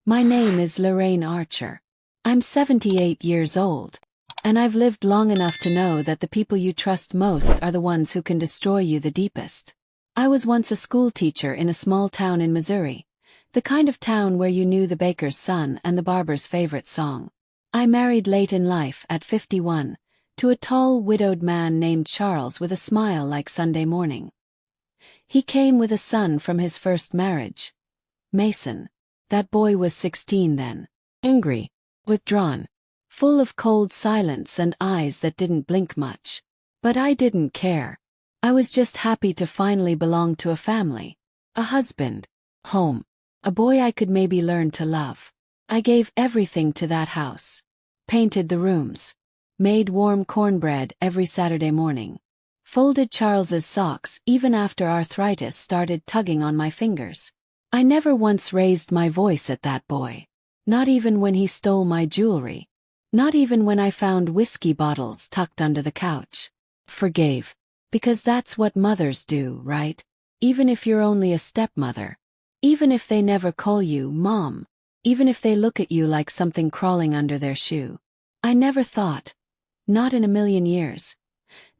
My name is Lorraine Archer. I'm 78 years old. And I've lived long enough to know that the people you trust most are the ones who can destroy you the deepest. I was once a school teacher in a small town in Missouri. The kind of town where you knew the baker's son and the barber's favorite song. I married late in life at 51, to a tall, widowed man named Charles with a smile like Sunday morning. He came with a son from his first marriage. Mason. That boy was 16 then. Angry. Withdrawn. Full of cold silence and eyes that didn't blink much. But I didn't care. I was just happy to finally belong to a family. A husband. Home. A boy I could maybe learn to love. I gave everything to that house. Painted the rooms. Made warm cornbread every Saturday morning. Folded Charles's socks even after arthritis started tugging on my fingers. I never once raised my voice at that boy. Not even when he stole my jewelry. Not even when I found whiskey bottles tucked under the couch. Forgave. Because that's what mothers do, right? Even if you're only a stepmother. Even if they never call you Mom. Even if they look at you like something crawling under their shoe. I never thought, not in a million years,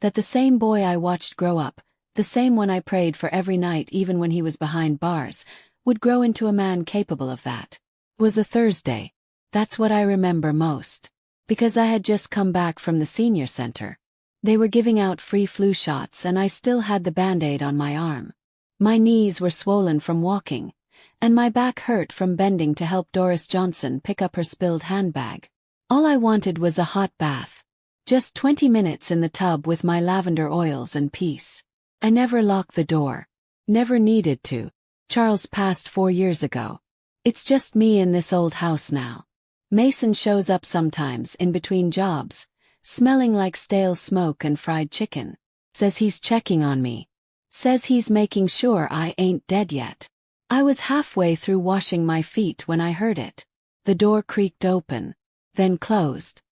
that the same boy I watched grow up, the same one I prayed for every night even when he was behind bars, would grow into a man capable of that. It was a Thursday. That's what I remember most. Because I had just come back from the senior center. They were giving out free flu shots and I still had the Band-Aid on my arm. My knees were swollen from walking, and my back hurt from bending to help Doris Johnson pick up her spilled handbag. All I wanted was a hot bath. Just 20 minutes in the tub with my lavender oils and peace. I never locked the door. Never needed to. Charles passed 4 years ago. It's just me in this old house now. Mason shows up sometimes in between jobs, smelling like stale smoke and fried chicken. Says he's checking on me. Says he's making sure I ain't dead yet. I was halfway through washing my feet when I heard it. The door creaked open, then closed.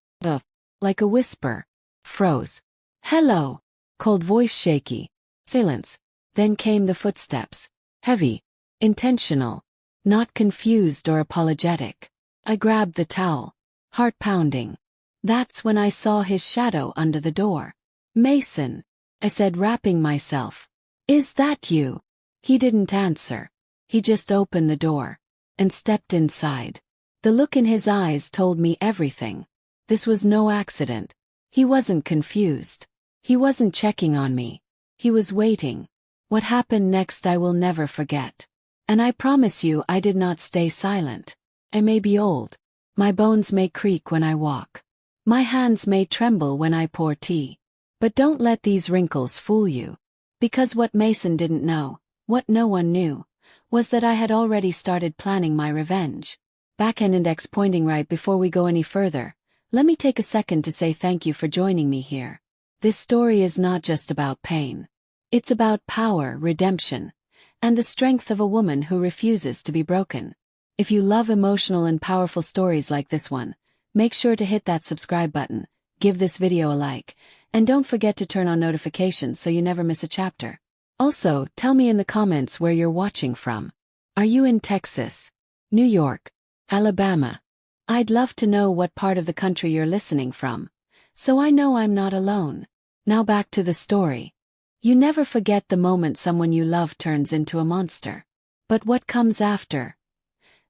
Like a whisper. Froze. Hello. Cold voice shaky. Silence. Then came the footsteps. Heavy. Intentional. Not confused or apologetic. I grabbed the towel. Heart pounding. That's when I saw his shadow under the door. Mason. I said, wrapping myself. Is that you? He didn't answer. He just opened the door. And stepped inside. The look in his eyes told me everything. This was no accident. He wasn't confused. He wasn't checking on me. He was waiting. What happened next I will never forget. And I promise you I did not stay silent. I may be old. My bones may creak when I walk. My hands may tremble when I pour tea. But don't let these wrinkles fool you. Because what Mason didn't know, what no one knew, was that I had already started planning my revenge. Back and index pointing right before we go any further, let me take a second to say thank you for joining me here. This story is not just about pain. It's about power, redemption, and the strength of a woman who refuses to be broken. If you love emotional and powerful stories like this one, make sure to hit that subscribe button, give this video a like, and don't forget to turn on notifications so you never miss a chapter. Also, tell me in the comments where you're watching from. Are you in Texas, New York, Alabama? I'd love to know what part of the country you're listening from, so I know I'm not alone. Now back to the story. You never forget the moment someone you love turns into a monster. But what comes after?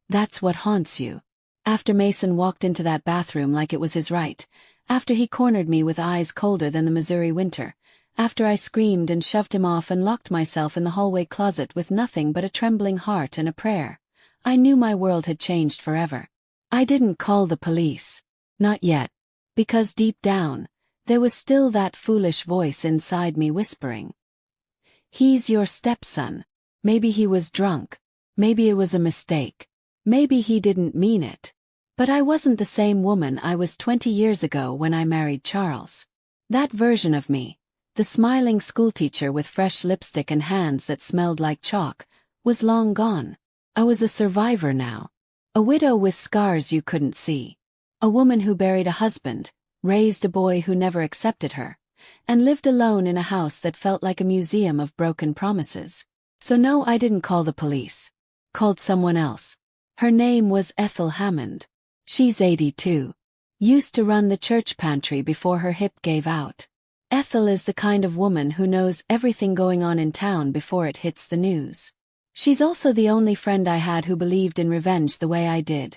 That's what haunts you. After Mason walked into that bathroom like it was his right, after he cornered me with eyes colder than the Missouri winter, after I screamed and shoved him off and locked myself in the hallway closet with nothing but a trembling heart and a prayer, I knew my world had changed forever. I didn't call the police. Not yet. Because deep down, there was still that foolish voice inside me whispering. He's your stepson. Maybe he was drunk. Maybe it was a mistake. Maybe he didn't mean it. But I wasn't the same woman I was 20 years ago when I married Charles. That version of me, the smiling schoolteacher with fresh lipstick and hands that smelled like chalk, was long gone. I was a survivor now. A widow with scars you couldn't see. A woman who buried a husband, raised a boy who never accepted her, and lived alone in a house that felt like a museum of broken promises. So no, I didn't call the police. Called someone else. Her name was Ethel Hammond. She's 82. Used to run the church pantry before her hip gave out. Ethel is the kind of woman who knows everything going on in town before it hits the news. She's also the only friend I had who believed in revenge the way I did.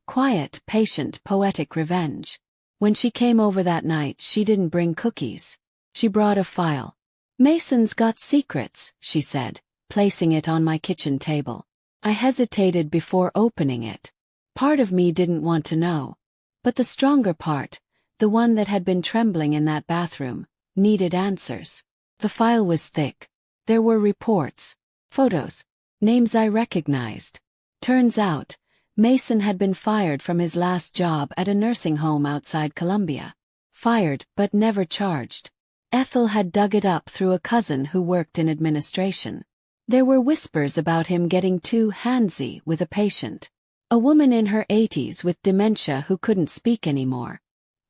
Quiet, patient, poetic revenge. When she came over that night, she didn't bring cookies. She brought a file. "Mason's got secrets," she said, placing it on my kitchen table. I hesitated before opening it. Part of me didn't want to know. But the stronger part, the one that had been trembling in that bathroom, needed answers. The file was thick. There were reports, photos, names I recognized. Turns out, Mason had been fired from his last job at a nursing home outside Columbia. Fired, but never charged. Ethel had dug it up through a cousin who worked in administration. There were whispers about him getting too handsy with a patient. A woman in her 80s with dementia who couldn't speak anymore.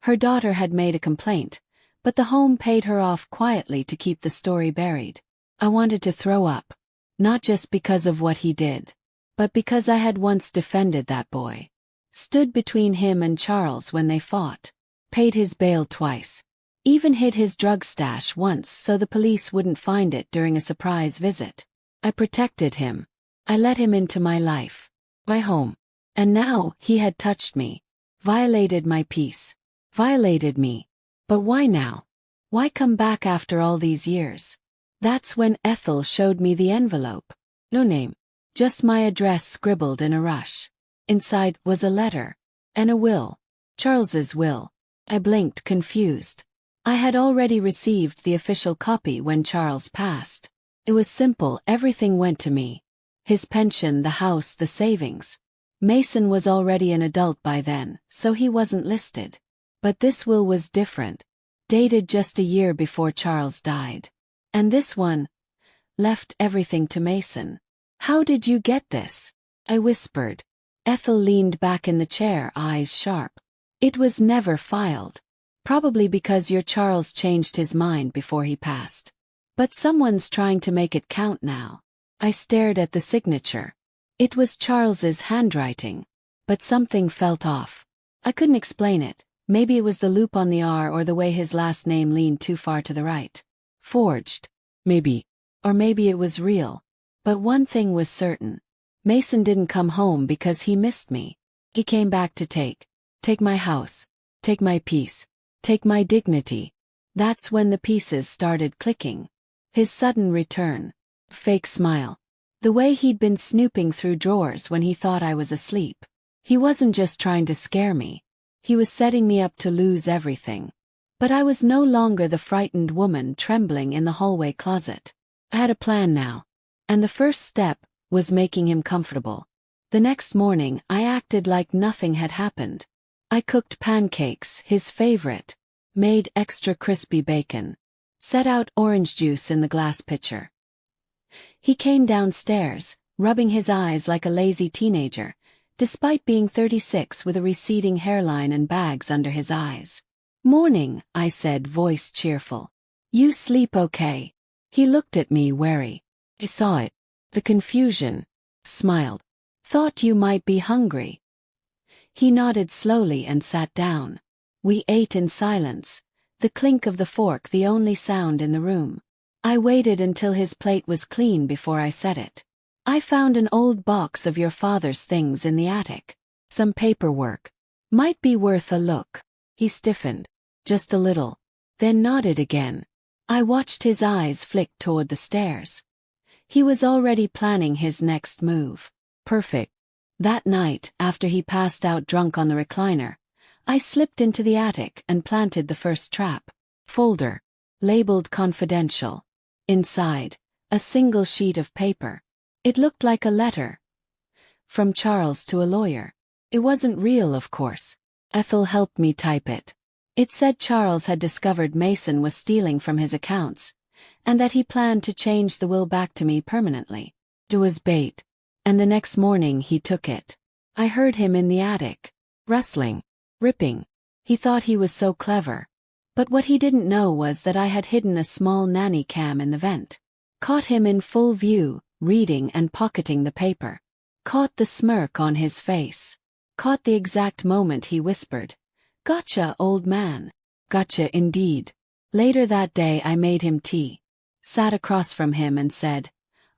Her daughter had made a complaint, but the home paid her off quietly to keep the story buried. I wanted to throw up. Not just because of what he did, but because I had once defended that boy. Stood between him and Charles when they fought. Paid his bail twice. Even hid his drug stash once so the police wouldn't find it during a surprise visit. I protected him. I let him into my life. My home. And now, he had touched me. Violated my peace. Violated me. But why now? Why come back after all these years? That's when Ethel showed me the envelope. No name. Just my address scribbled in a rush. Inside was a letter. And a will. Charles's will. I blinked, confused. I had already received the official copy when Charles passed. It was simple, everything went to me. His pension, the house, the savings. Mason was already an adult by then, so he wasn't listed. But this will was different. Dated just a year before Charles died. And this one left everything to Mason. "How did you get this?" I whispered. Ethel leaned back in the chair, eyes sharp. "It was never filed. Probably because your Charles changed his mind before he passed. But someone's trying to make it count now." I stared at the signature. It was Charles's handwriting. But something felt off. I couldn't explain it. Maybe it was the loop on the R or the way his last name leaned too far to the right. Forged. Maybe. Or maybe it was real. But one thing was certain. Mason didn't come home because he missed me. He came back to take my house. Take my peace. Take my dignity. That's when the pieces started clicking. His sudden return. Fake smile. The way he'd been snooping through drawers when he thought I was asleep. He wasn't just trying to scare me. He was setting me up to lose everything. But I was no longer the frightened woman trembling in the hallway closet. I had a plan now. And the first step was making him comfortable. The next morning, I acted like nothing had happened. I cooked pancakes, his favorite. Made extra crispy bacon. Set out orange juice in the glass pitcher. He came downstairs, rubbing his eyes like a lazy teenager, despite being 36 with a receding hairline and bags under his eyes. "Morning," I said, voice cheerful. "You sleep okay?" He looked at me wary. I saw it. The confusion. Smiled. "Thought you might be hungry." He nodded slowly and sat down. We ate in silence, the clink of the fork the only sound in the room. I waited until his plate was clean before I said it. "I found an old box of your father's things in the attic. Some paperwork. Might be worth a look." He stiffened. Just a little. Then nodded again. I watched his eyes flick toward the stairs. He was already planning his next move. Perfect. That night, after he passed out drunk on the recliner, I slipped into the attic and planted the first trap. Folder. Labeled confidential. Inside, a single sheet of paper. It looked like a letter. From Charles to a lawyer. It wasn't real, of course. Ethel helped me type it. It said Charles had discovered Mason was stealing from his accounts, and that he planned to change the will back to me permanently. It was bait. And the next morning he took it. I heard him in the attic. Rustling. Ripping. He thought he was so clever. But what he didn't know was that I had hidden a small nanny cam in the vent. Caught him in full view, reading and pocketing the paper. Caught the smirk on his face. Caught the exact moment he whispered, "Gotcha, old man." Gotcha indeed. Later that day I made him tea. Sat across from him and said,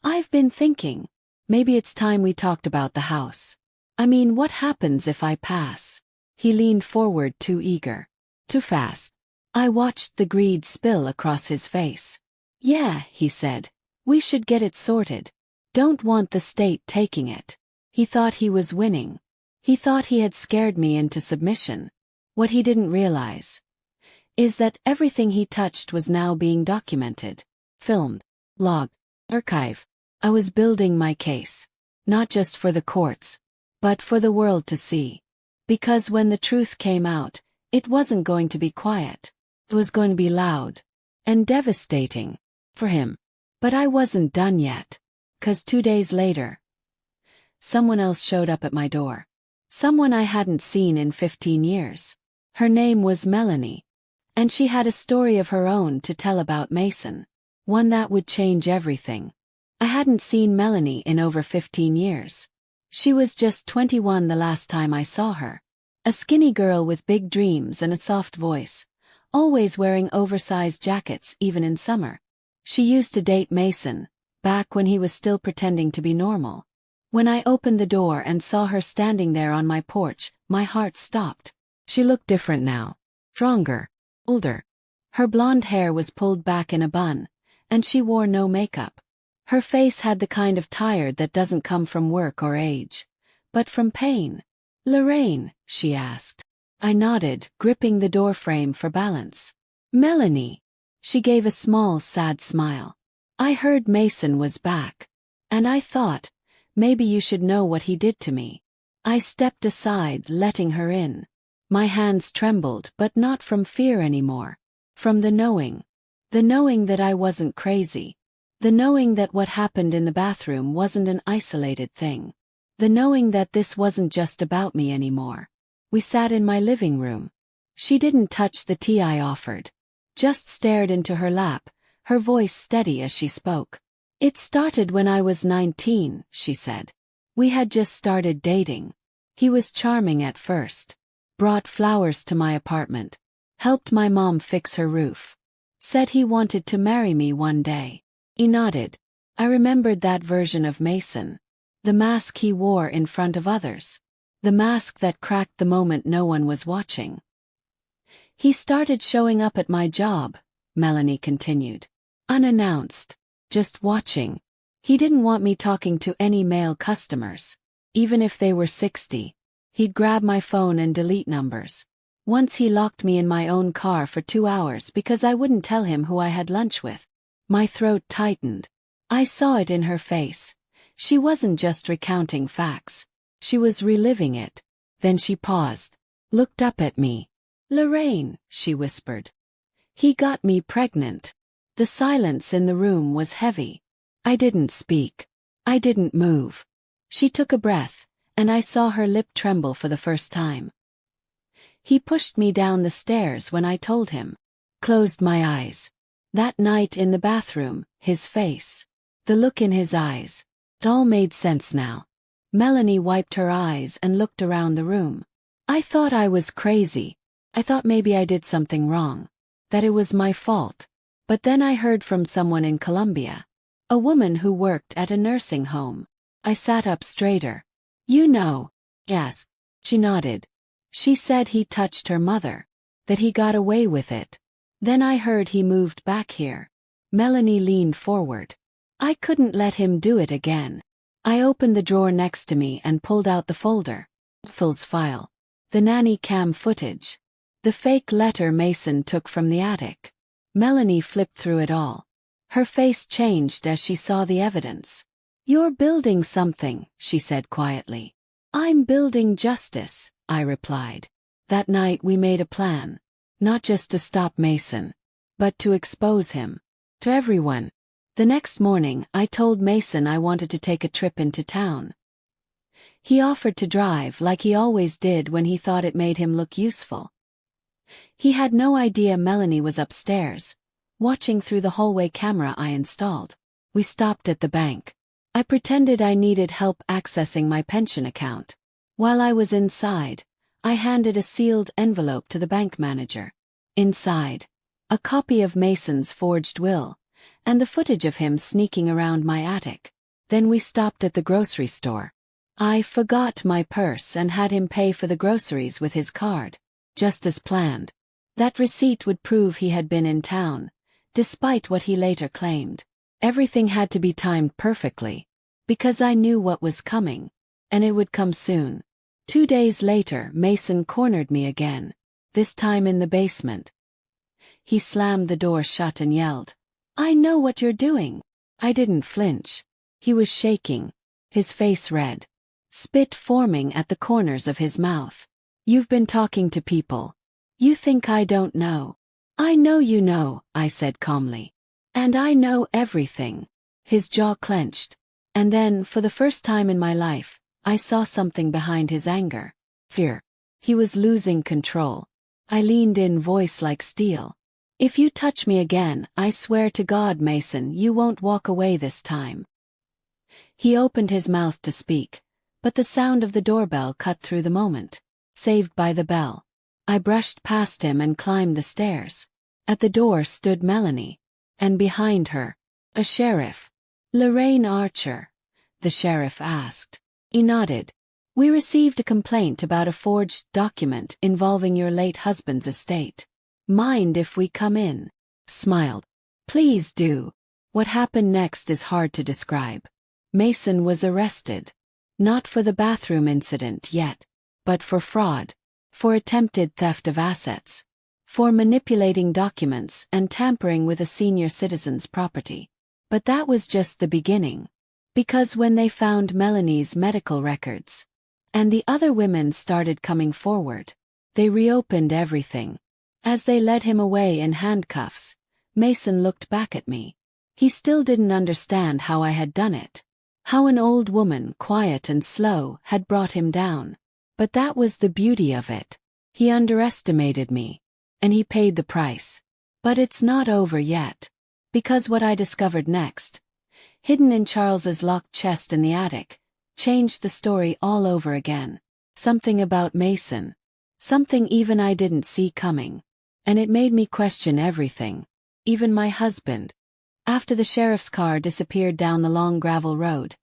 "I've been thinking. Maybe it's time we talked about the house. I mean, what happens if I pass?" He leaned forward, too eager. Too fast. I watched the greed spill across his face. "Yeah," he said. "We should get it sorted. Don't want the state taking it." He thought he was winning. He thought he had scared me into submission. What he didn't realize is that everything he touched was now being documented, filmed, logged, archived. I was building my case, not just for the courts, but for the world to see. Because when the truth came out, it wasn't going to be quiet. It was going to be loud and devastating for him. But I wasn't done yet. 'Cause 2 days later, someone else showed up at my door. Someone I hadn't seen in 15 years. Her name was Melanie. And she had a story of her own to tell about Mason. One that would change everything. I hadn't seen Melanie in over 15 years. She was just 21 the last time I saw her. A skinny girl with big dreams and a soft voice. Always wearing oversized jackets even in summer. She used to date Mason, back when he was still pretending to be normal. When I opened the door and saw her standing there on my porch, my heart stopped. She looked different now. Stronger. Older. Her blonde hair was pulled back in a bun, and she wore no makeup. Her face had the kind of tired that doesn't come from work or age, but from pain. "Lorraine?" she asked. I nodded, gripping the doorframe for balance. "Melanie." She gave a small, sad smile. "I heard Mason was back. And I thought, maybe you should know what he did to me." I stepped aside, letting her in. My hands trembled, but not from fear anymore. From the knowing. The knowing that I wasn't crazy. The knowing that what happened in the bathroom wasn't an isolated thing. The knowing that this wasn't just about me anymore. We sat in my living room. She didn't touch the tea I offered. Just stared into her lap, her voice steady as she spoke. "It started when I was 19, she said. "We had just started dating. He was charming at first. Brought flowers to my apartment. Helped my mom fix her roof. Said he wanted to marry me one day." He nodded. I remembered that version of Mason. The mask he wore in front of others. The mask that cracked the moment no one was watching. "He started showing up at my job," Melanie continued. "Unannounced. Just watching. He didn't want me talking to any male customers. Even if they were 60. He'd grab my phone and delete numbers. Once he locked me in my own car for 2 hours because I wouldn't tell him who I had lunch with. My throat tightened. I saw it in her face. She wasn't just recounting facts. She was reliving it. Then she paused. Looked up at me. "Lorraine," she whispered. "He got me pregnant." The silence in the room was heavy. I didn't speak. I didn't move. She took a breath, and I saw her lip tremble for the first time. "He pushed me down the stairs when I told him." Closed my eyes. That night in the bathroom, his face. The look in his eyes. It all made sense now. Melanie wiped her eyes and looked around the room. I thought I was crazy. I thought maybe I did something wrong. That it was my fault. But then I heard from someone in Colombia. A woman who worked at a nursing home. I sat up straighter. "You know?" Yes. She nodded. "She said he touched her mother. That he got away with it. Then I heard he moved back here." Melanie leaned forward. "I couldn't let him do it again." I opened the drawer next to me and pulled out the folder. Ethel's file. The nanny cam footage. The fake letter Mason took from the attic. Melanie flipped through it all. Her face changed as she saw the evidence. "You're building something," she said quietly. "I'm building justice," I replied. That night we made a plan. Not just to stop Mason, but to expose him. To everyone. The next morning, I told Mason I wanted to take a trip into town. He offered to drive like he always did when he thought it made him look useful. He had no idea Melanie was upstairs, watching through the hallway camera I installed. We stopped at the bank. I pretended I needed help accessing my pension account. While I was inside, I handed a sealed envelope to the bank manager. Inside, a copy of Mason's forged will, and the footage of him sneaking around my attic. Then we stopped at the grocery store. I forgot my purse and had him pay for the groceries with his card, just as planned. That receipt would prove he had been in town, despite what he later claimed. Everything had to be timed perfectly, because I knew what was coming, and it would come soon. 2 days later, Mason cornered me again, this time in the basement. He slammed the door shut and yelled, "I know what you're doing." I didn't flinch. He was shaking, his face red, spit forming at the corners of his mouth. "You've been talking to people. You think I don't know?" "I know you know," I said calmly. "And I know everything." His jaw clenched. And then, for the first time in my life, I saw something behind his anger. Fear. He was losing control. I leaned in, voice like steel. "If you touch me again, I swear to God, Mason, you won't walk away this time." He opened his mouth to speak, but the sound of the doorbell cut through the moment. Saved by the bell. I brushed past him and climbed the stairs. At the door stood Melanie. And behind her, a sheriff. "Lorraine Archer?" the sheriff asked. He nodded. "We received a complaint about a forged document involving your late husband's estate. Mind if we come in?" Smiled. "Please do." What happened next is hard to describe. Mason was arrested. Not for the bathroom incident yet, but for fraud, for attempted theft of assets, for manipulating documents and tampering with a senior citizen's property. But that was just the beginning. Because when they found Melanie's medical records, and the other women started coming forward, they reopened everything. As they led him away in handcuffs, Mason looked back at me. He still didn't understand how I had done it. How an old woman, quiet and slow, had brought him down. But that was the beauty of it. He underestimated me. And he paid the price. But it's not over yet. Because what I discovered next, hidden in Charles's locked chest in the attic, changed the story all over again. Something about Mason. Something even I didn't see coming. And it made me question everything. Even my husband. After the sheriff's car disappeared down the long gravel road,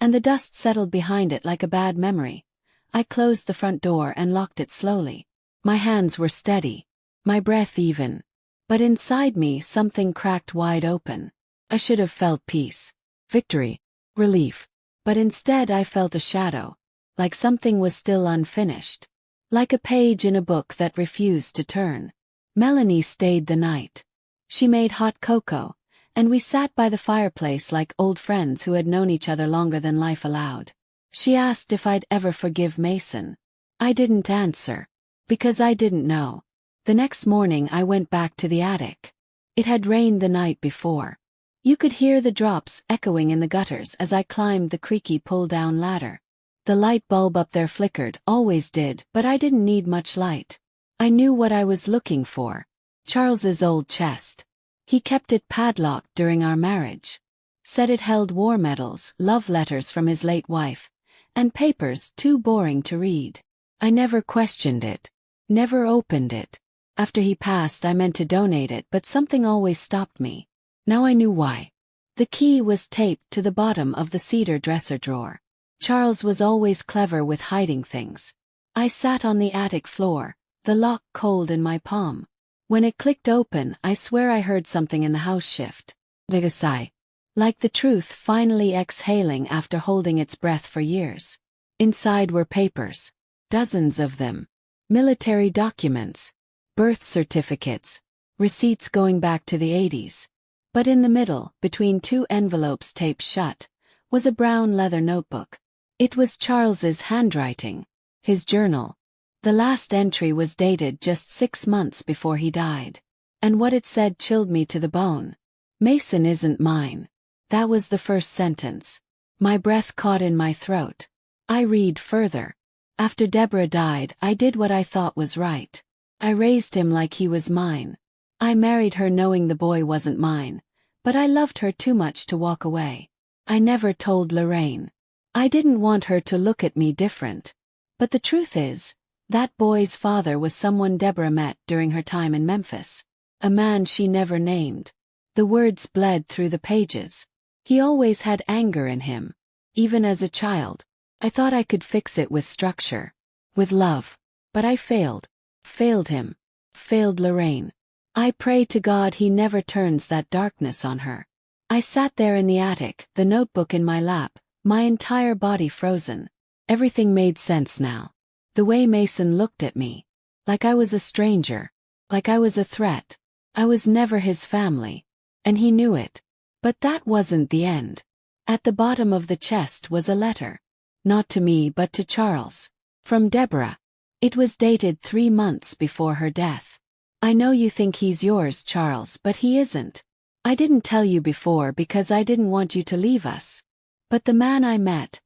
and the dust settled behind it like a bad memory, I closed the front door and locked it slowly. My hands were steady, my breath even. But inside me something cracked wide open. I should have felt peace, victory, relief. But instead I felt a shadow, like something was still unfinished. Like a page in a book that refused to turn. Melanie stayed the night. She made hot cocoa, and we sat by the fireplace like old friends who had known each other longer than life allowed. She asked if I'd ever forgive Mason. I didn't answer, because I didn't know. The next morning I went back to the attic. It had rained the night before. You could hear the drops echoing in the gutters as I climbed the creaky pull-down ladder. The light bulb up there flickered, always did, but I didn't need much light. I knew what I was looking for. Charles's old chest. He kept it padlocked during our marriage. Said it held war medals, love letters from his late wife, and papers too boring to read. I never questioned it. Never opened it. After he passed I meant to donate it, but something always stopped me. Now I knew why. The key was taped to the bottom of the cedar dresser drawer. Charles was always clever with hiding things. I sat on the attic floor, the lock cold in my palm. When it clicked open, I swear I heard something in the house shift. Like a sigh. Like the truth finally exhaling after holding its breath for years. Inside were papers. Dozens of them. Military documents. Birth certificates. Receipts going back to the 80s. But in the middle, between two envelopes taped shut, was a brown leather notebook. It was Charles's handwriting. His journal. The last entry was dated just 6 months before he died. And what it said chilled me to the bone. Mason isn't mine. That was the first sentence. My breath caught in my throat. I read further. After Deborah died, I did what I thought was right. I raised him like he was mine. I married her knowing the boy wasn't mine, but I loved her too much to walk away. I never told Lorraine. I didn't want her to look at me different. But the truth is, that boy's father was someone Deborah met during her time in Memphis. A man she never named. The words bled through the pages. He always had anger in him. Even as a child. I thought I could fix it with structure. With love. But I failed. Failed him. Failed Lorraine. I pray to God he never turns that darkness on her. I sat there in the attic, the notebook in my lap, my entire body frozen. Everything made sense now. The way Mason looked at me. Like I was a stranger. Like I was a threat. I was never his family. And he knew it. But that wasn't the end. At the bottom of the chest was a letter. Not to me but to Charles. From Deborah. It was dated 3 months before her death. I know you think he's yours, Charles, but he isn't. I didn't tell you before because I didn't want you to leave us. But the man I met,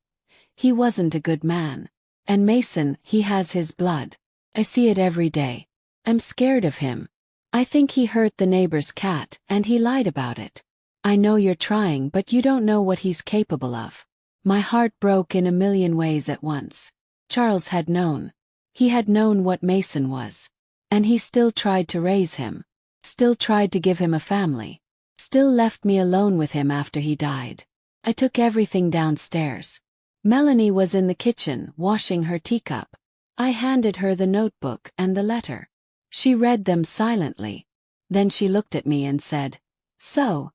he wasn't a good man. And Mason, he has his blood. I see it every day. I'm scared of him. I think he hurt the neighbor's cat, and he lied about it. I know you're trying, but you don't know what he's capable of. My heart broke in a million ways at once. Charles had known. He had known what Mason was. And he still tried to raise him. Still tried to give him a family. Still left me alone with him after he died. I took everything downstairs. Melanie was in the kitchen, washing her teacup. I handed her the notebook and the letter. She read them silently. Then she looked at me and said, "So,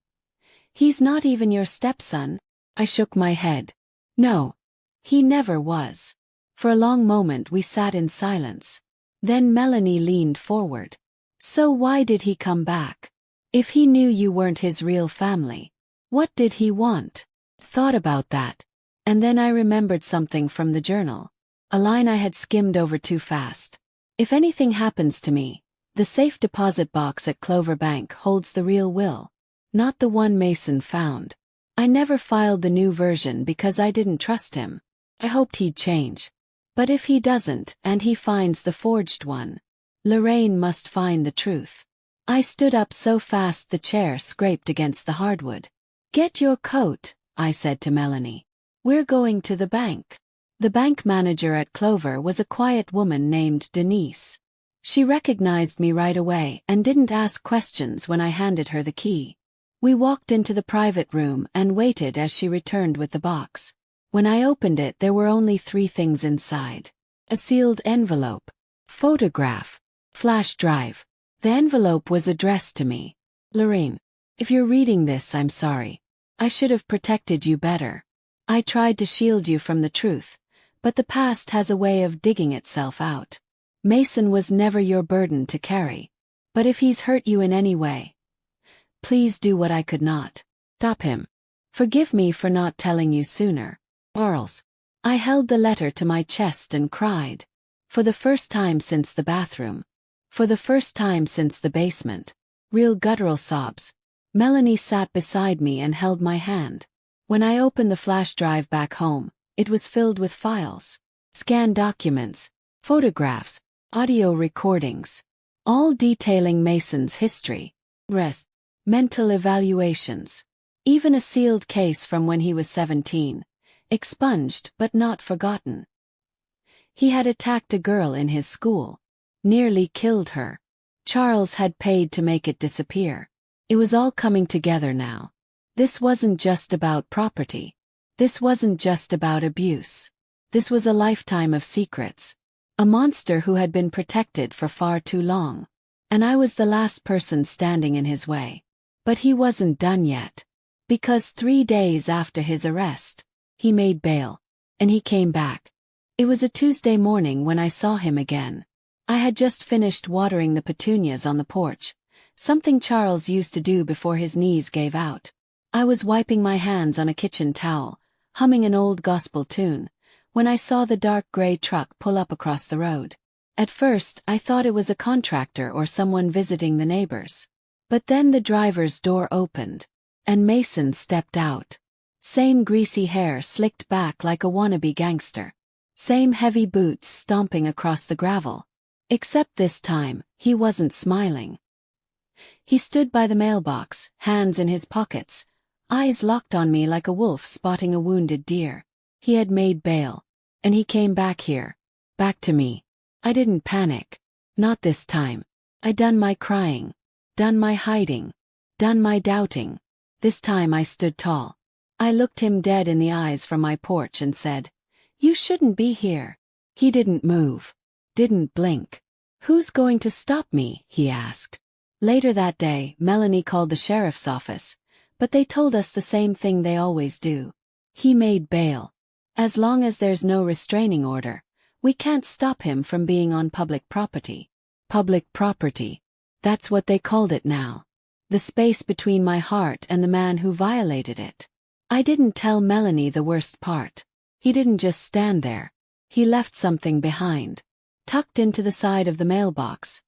he's not even your stepson?" I shook my head. No. He never was. For a long moment we sat in silence. Then Melanie leaned forward. "So why did he come back? If he knew you weren't his real family, what did he want?" Thought about that. And then I remembered something from the journal. A line I had skimmed over too fast. "If anything happens to me, the safe deposit box at Clover Bank holds the real will. Not the one Mason found." I never filed the new version because I didn't trust him. I hoped he'd change. But if he doesn't, and he finds the forged one, Lorraine must find the truth. I stood up so fast the chair scraped against the hardwood. "Get your coat," I said to Melanie. "We're going to the bank." The bank manager at Clover was a quiet woman named Denise. She recognized me right away and didn't ask questions when I handed her the key. We walked into the private room and waited as she returned with the box. When I opened it, there were only 3 things inside. A sealed envelope, photograph, flash drive. The envelope was addressed to me. "Lorraine, if you're reading this, I'm sorry. I should have protected you better. I tried to shield you from the truth, but the past has a way of digging itself out. Mason was never your burden to carry. But if he's hurt you in any way, please do what I could not. Stop him. Forgive me for not telling you sooner. Charles." I held the letter to my chest and cried. For the first time since the bathroom. For the first time since the basement. Real guttural sobs. Melanie sat beside me and held my hand. When I opened the flash drive back home, it was filled with files. Scanned documents, photographs, audio recordings. All detailing Mason's history. Rest. Mental evaluations. Even a sealed case from when he was 17. Expunged but not forgotten. He had attacked a girl in his school. Nearly killed her. Charles had paid to make it disappear. It was all coming together now. This wasn't just about property. This wasn't just about abuse. This was a lifetime of secrets. A monster who had been protected for far too long. And I was the last person standing in his way. But he wasn't done yet. Because 3 days after his arrest, he made bail. And he came back. It was a Tuesday morning when I saw him again. I had just finished watering the petunias on the porch, something Charles used to do before his knees gave out. I was wiping my hands on a kitchen towel, humming an old gospel tune, when I saw the dark gray truck pull up across the road. At first, I thought it was a contractor or someone visiting the neighbors. But then the driver's door opened, and Mason stepped out. Same greasy hair slicked back like a wannabe gangster. Same heavy boots stomping across the gravel. Except this time, he wasn't smiling. He stood by the mailbox, hands in his pockets, eyes locked on me like a wolf spotting a wounded deer. He had made bail. And he came back here. Back to me. I didn't panic. Not this time. I done my crying. Done my hiding. Done my doubting. This time I stood tall. I looked him dead in the eyes from my porch and said, "You shouldn't be here." He didn't move. Didn't blink. "Who's going to stop me?" he asked. Later that day, Melanie called the sheriff's office, but they told us the same thing they always do. He made bail. As long as there's no restraining order, we can't stop him from being on public property. Public property. That's what they called it now. The space between my heart and the man who violated it. I didn't tell Melanie the worst part. He didn't just stand there. He left something behind. Tucked into the side of the mailbox.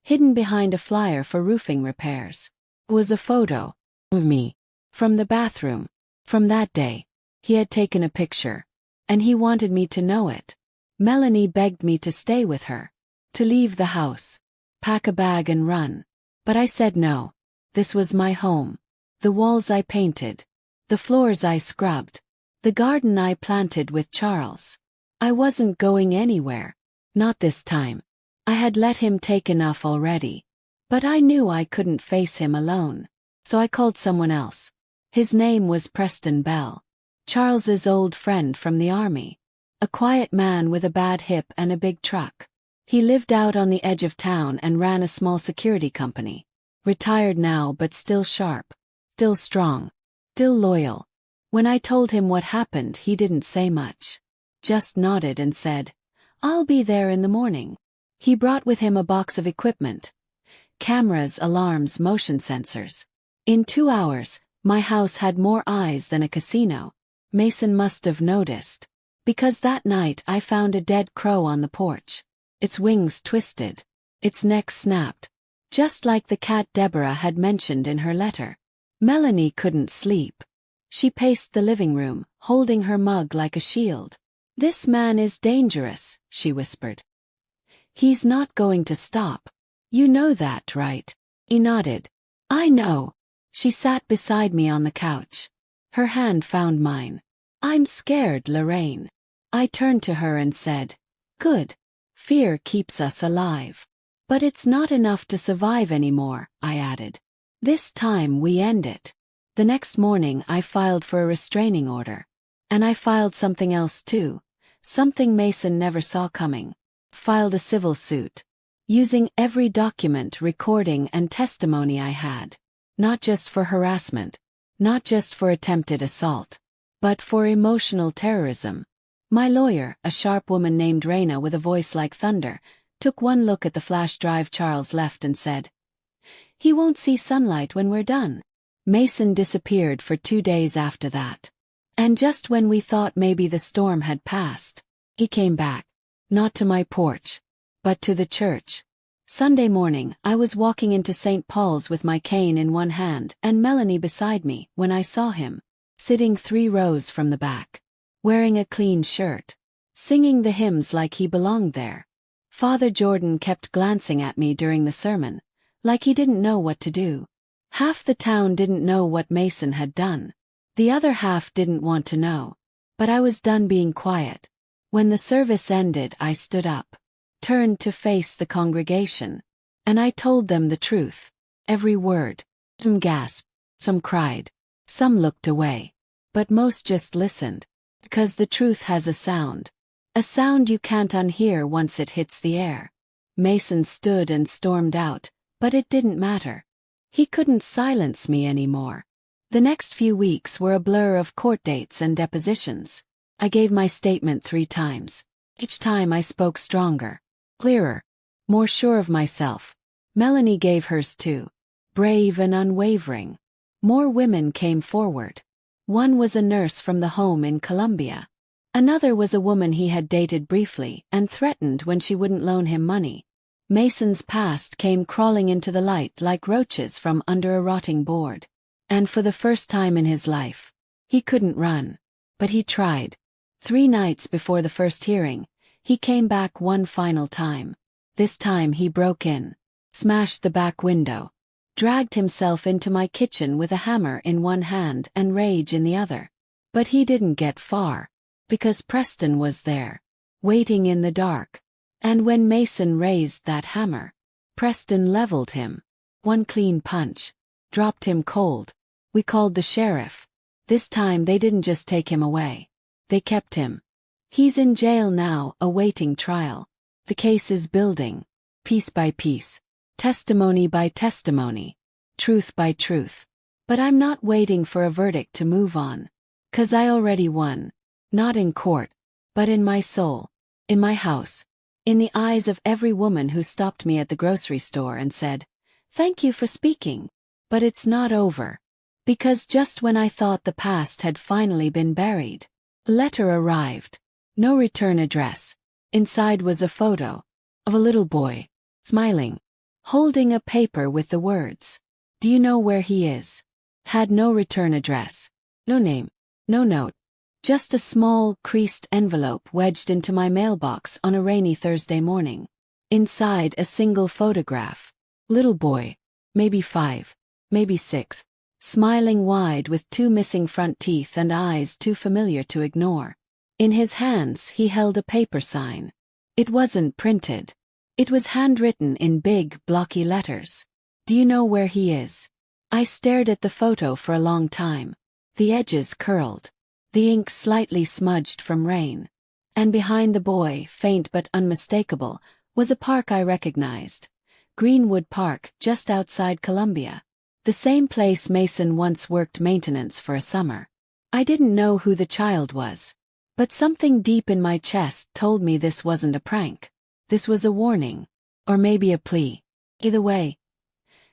Hidden behind a flyer for roofing repairs. Was a photo of me. From the bathroom. From that day. He had taken a picture. And he wanted me to know it. Melanie begged me to stay with her. To leave the house. Pack a bag and run. But I said no. This was my home. The walls I painted. The floors I scrubbed. The garden I planted with Charles. I wasn't going anywhere. Not this time. I had let him take enough already. But I knew I couldn't face him alone. So I called someone else. His name was Preston Bell. Charles's old friend from the army. A quiet man with a bad hip and a big truck. He lived out on the edge of town and ran a small security company. Retired now but still sharp. Still strong. Still loyal. When I told him what happened, he didn't say much. Just nodded and said, "I'll be there in the morning." He brought with him a box of equipment. Cameras, alarms, motion sensors. In 2 hours, my house had more eyes than a casino. Mason must have noticed. Because that night I found a dead crow on the porch. Its wings twisted. Its neck snapped. Just like the cat Deborah had mentioned in her letter. Melanie couldn't sleep. She paced the living room, holding her mug like a shield. "This man is dangerous," she whispered. "He's not going to stop. You know that, right?" He nodded. "I know." She sat beside me on the couch. Her hand found mine. "I'm scared, Lorraine." I turned to her and said, "Good. Fear keeps us alive. But it's not enough to survive anymore," I added. "This time we end it." The next morning I filed for a restraining order. And I filed something else too. Something Mason never saw coming. Filed a civil suit. Using every document, recording, and testimony I had. Not just for harassment. Not just for attempted assault. But for emotional terrorism. My lawyer, a sharp woman named Raina with a voice like thunder, took one look at the flash drive Charles left and said, "He won't see sunlight when we're done." Mason disappeared for 2 days after that. And just when we thought maybe the storm had passed, he came back. Not to my porch, but to the church. Sunday morning, I was walking into St. Paul's with my cane in one hand and Melanie beside me when I saw him, sitting 3 rows from the back, wearing a clean shirt, singing the hymns like he belonged there. Father Jordan kept glancing at me during the sermon, like he didn't know what to do. Half the town didn't know what Mason had done. The other half didn't want to know. But I was done being quiet. When the service ended, I stood up, turned to face the congregation, and I told them the truth. Every word. Some gasped, some cried, some looked away. But most just listened. Because the truth has a sound. A sound you can't unhear once it hits the air. Mason stood and stormed out, but it didn't matter. He couldn't silence me anymore. The next few weeks were a blur of court dates and depositions. I gave my statement 3 times. Each time I spoke stronger, clearer, more sure of myself. Melanie gave hers too. Brave and unwavering. More women came forward. One was a nurse from the home in Colombia. Another was a woman he had dated briefly and threatened when she wouldn't loan him money. Mason's past came crawling into the light like roaches from under a rotting board. And for the first time in his life, he couldn't run. But he tried. 3 nights before the first hearing, he came back one final time. This time he broke in, smashed the back window, dragged himself into my kitchen with a hammer in one hand and rage in the other. But he didn't get far, because Preston was there, waiting in the dark. And when Mason raised that hammer, Preston leveled him. One clean punch. Dropped him cold. We called the sheriff. This time they didn't just take him away. They kept him. He's in jail now, awaiting trial. The case is building. Piece by piece. Testimony by testimony. Truth by truth. But I'm not waiting for a verdict to move on. 'Cause I already won. Not in court, but in my soul. In my house. In the eyes of every woman who stopped me at the grocery store and said, "Thank you for speaking." But it's not over. Because just when I thought the past had finally been buried, a letter arrived. No return address. Inside was a photo of a little boy, smiling, holding a paper with the words, "Do you know where he is?" Had no return address. No name. No note. Just a small, creased envelope wedged into my mailbox on a rainy Thursday morning. Inside a single photograph. Little boy. Maybe 5. Maybe 6. Smiling wide with 2 missing front teeth and eyes too familiar to ignore. In his hands he held a paper sign. It wasn't printed. It was handwritten in big, blocky letters. "Do you know where he is?" I stared at the photo for a long time. The edges curled. The ink slightly smudged from rain. And behind the boy, faint but unmistakable, was a park I recognized. Greenwood Park, just outside Columbia. The same place Mason once worked maintenance for a summer. I didn't know who the child was. But something deep in my chest told me this wasn't a prank. This was a warning. Or maybe a plea. Either way,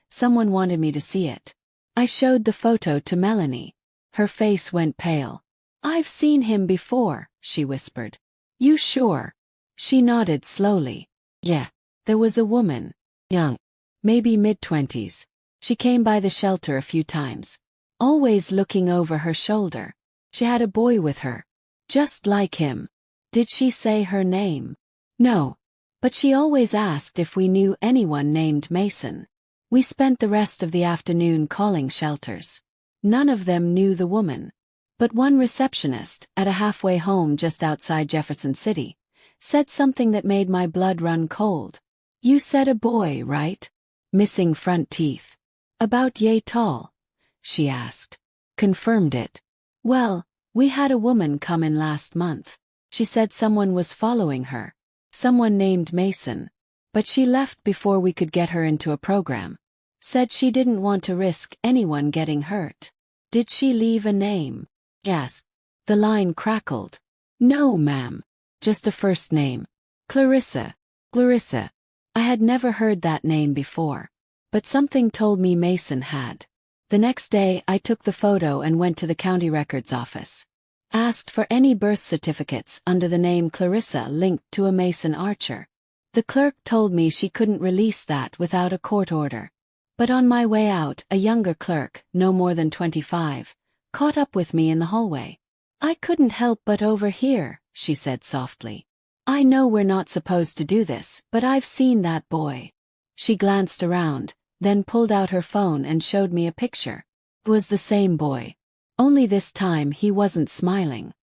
someone wanted me to see it. I showed the photo to Melanie. Her face went pale. "I've seen him before," she whispered. "You sure?" She nodded slowly. "Yeah." There was a woman. Young. Maybe mid-20s. She came by the shelter a few times. Always looking over her shoulder. She had a boy with her. Just like him. Did she say her name? No. But she always asked if we knew anyone named Mason. We spent the rest of the afternoon calling shelters. None of them knew the woman. But one receptionist, at a halfway home just outside Jefferson City, said something that made my blood run cold. "You said a boy, right? Missing front teeth. About yay tall?" she asked. Confirmed it. "Well, we had a woman come in last month. She said someone was following her. Someone named Mason. But she left before we could get her into a program. Said she didn't want to risk anyone getting hurt." "Did she leave a name?" Yes. The line crackled. "No, ma'am. Just a first name. Clarissa." Clarissa. I had never heard that name before. But something told me Mason had. The next day I took the photo and went to the county records office. Asked for any birth certificates under the name Clarissa linked to a Mason Archer. The clerk told me she couldn't release that without a court order. But on my way out, a younger clerk, no more than 25, caught up with me in the hallway. "I couldn't help but overhear," she said softly. "I know we're not supposed to do this, but I've seen that boy." She glanced around, then pulled out her phone and showed me a picture. It was the same boy. Only this time he wasn't smiling.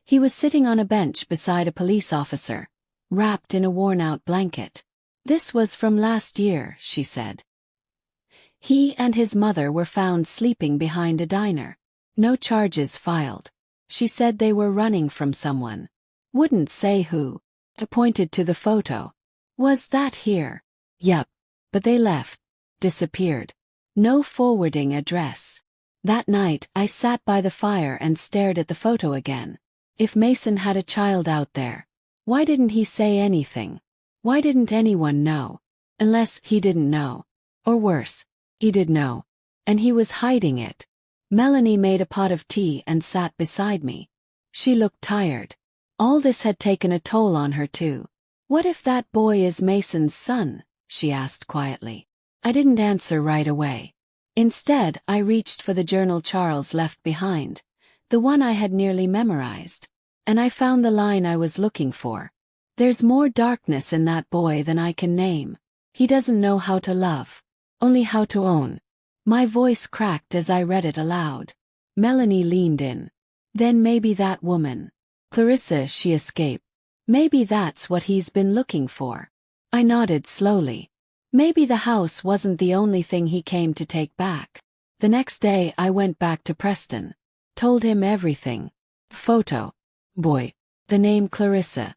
He was sitting on a bench beside a police officer, wrapped in a worn-out blanket. "This was from last year," she said. He and his mother were found sleeping behind a diner. No charges filed. She said they were running from someone. Wouldn't say who. I pointed to the photo. "Was that here?" "Yup. But they left. Disappeared. No forwarding address." That night, I sat by the fire and stared at the photo again. If Mason had a child out there, why didn't he say anything? Why didn't anyone know? Unless he didn't know. Or worse, he did know. And he was hiding it. Melanie made a pot of tea and sat beside me. She looked tired. All this had taken a toll on her too. "What if that boy is Mason's son?" she asked quietly. I didn't answer right away. Instead, I reached for the journal Charles left behind, the one I had nearly memorized. And I found the line I was looking for. "There's more darkness in that boy than I can name. He doesn't know how to love." only how to own. My voice cracked as I read it aloud. Melanie leaned in. Then maybe that woman. Clarissa, she escaped. Maybe that's what he's been looking for. I nodded slowly. Maybe the house wasn't the only thing he came to take back. The next day I went back to Preston. Told him everything. Photo. Boy. The name Clarissa.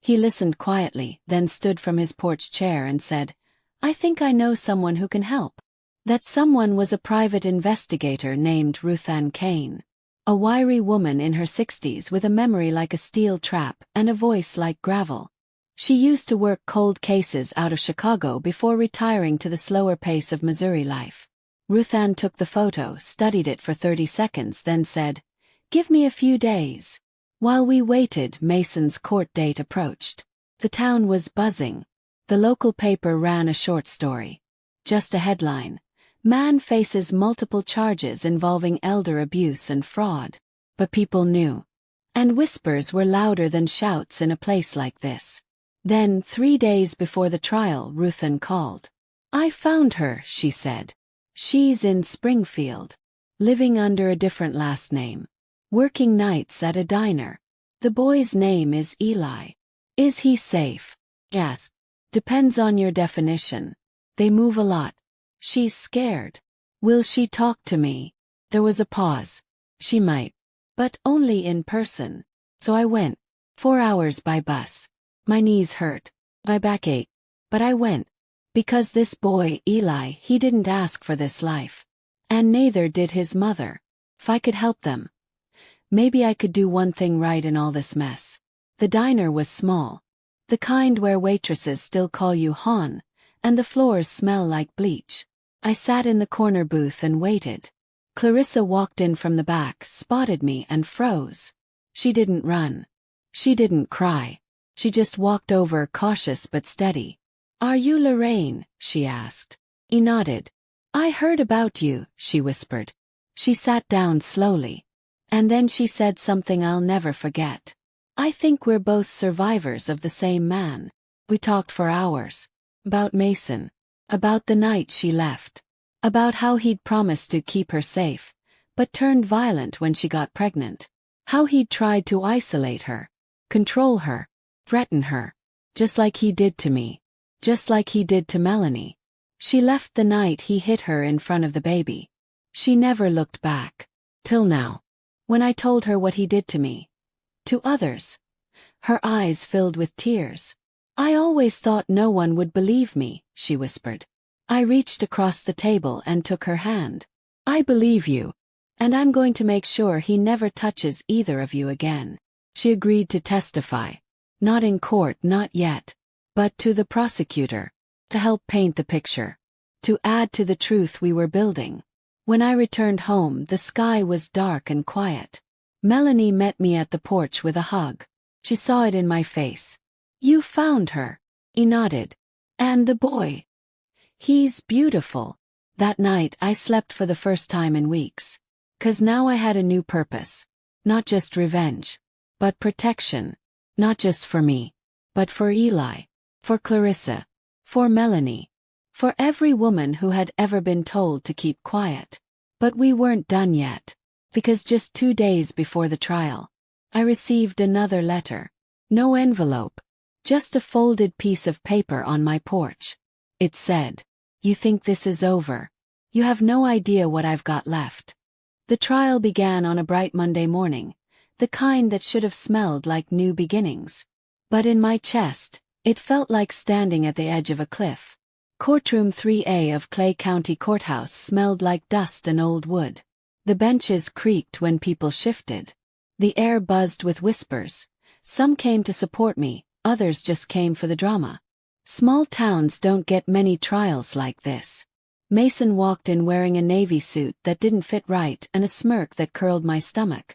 He listened quietly, then stood from his porch chair and said, I think I know someone who can help. That someone was a private investigator named Ruth Ann Kane. A wiry woman in her 60s with a memory like a steel trap and a voice like gravel. She used to work cold cases out of Chicago before retiring to the slower pace of Missouri life. Ruth Ann took the photo, studied it for 30 seconds, then said, Give me a few days. While we waited, Mason's court date approached. The town was buzzing. The local paper ran a short story. Just a headline. Man faces multiple charges involving elder abuse and fraud. But people knew. And whispers were louder than shouts in a place like this. Then, 3 days before the trial, Ruth Ann called. I found her, she said. She's in Springfield. Living under a different last name. Working nights at a diner. The boy's name is Eli. Is he safe? Yes. Depends on your definition. They move a lot. She's scared. Will she talk to me? There was a pause. She might. But only in person. So I went. 4 hours by bus. My knees hurt. My back ached. But I went. Because this boy, Eli, he didn't ask for this life. And neither did his mother. If I could help them. Maybe I could do one thing right in all this mess. The diner was small. The kind where waitresses still call you hon, and the floors smell like bleach. I sat in the corner booth and waited. Clarissa walked in from the back, spotted me and froze. She didn't run. She didn't cry. She just walked over, cautious but steady. Are you Lorraine? She asked. He nodded. I heard about you, she whispered. She sat down slowly. And then she said something I'll never forget. I think we're both survivors of the same man. We talked for hours. About Mason. About the night she left. About how he'd promised to keep her safe, but turned violent when she got pregnant. How he'd tried to isolate her. Control her. Threaten her. Just like he did to me. Just like he did to Melanie. She left the night he hit her in front of the baby. She never looked back. Till now. When I told her what he did to me. To others. Her eyes filled with tears. I always thought no one would believe me, she whispered. I reached across the table and took her hand. I believe you. And I'm going to make sure he never touches either of you again. She agreed to testify. Not in court, not yet. But to the prosecutor. To help paint the picture. To add to the truth we were building. When I returned home, the sky was dark and quiet. Melanie met me at the porch with a hug. She saw it in my face. You found her. He nodded. And the boy. He's beautiful. That night I slept for the first time in weeks. 'Cause now I had a new purpose. Not just revenge. But protection. Not just for me. But for Eli. For Clarissa. For Melanie. For every woman who had ever been told to keep quiet. But we weren't done yet. Because just 2 days before the trial, I received another letter. No envelope. Just a folded piece of paper on my porch. It said, You think this is over? You have no idea what I've got left. The trial began on a bright Monday morning, the kind that should have smelled like new beginnings. But in my chest, it felt like standing at the edge of a cliff. Courtroom 3A of Clay County Courthouse smelled like dust and old wood. The benches creaked when people shifted. The air buzzed with whispers. Some came to support me, others just came for the drama. Small towns don't get many trials like this. Mason walked in wearing a navy suit that didn't fit right and a smirk that curled my stomach.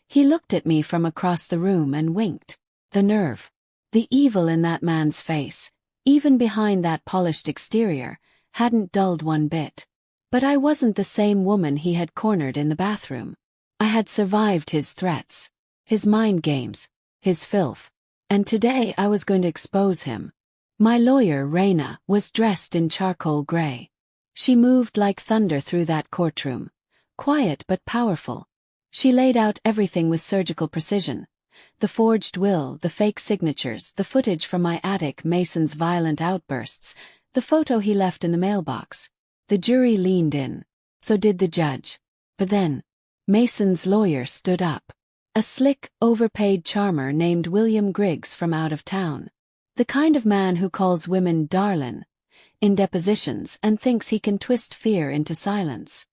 He looked at me from across the room and winked. The nerve. The evil in that man's face, even behind that polished exterior, hadn't dulled one bit. But I wasn't the same woman he had cornered in the bathroom. I had survived his threats, his mind games, his filth. And today I was going to expose him. My lawyer, Raina, was dressed in charcoal gray. She moved like thunder through that courtroom, quiet but powerful. She laid out everything with surgical precision. The forged will, the fake signatures, the footage from my attic, Mason's violent outbursts, the photo he left in the mailbox. The jury leaned in. So did the judge. But then, Mason's lawyer stood up. A slick, overpaid charmer named William Griggs from out of town. The kind of man who calls women darlin' in depositions and thinks he can twist fear into silence.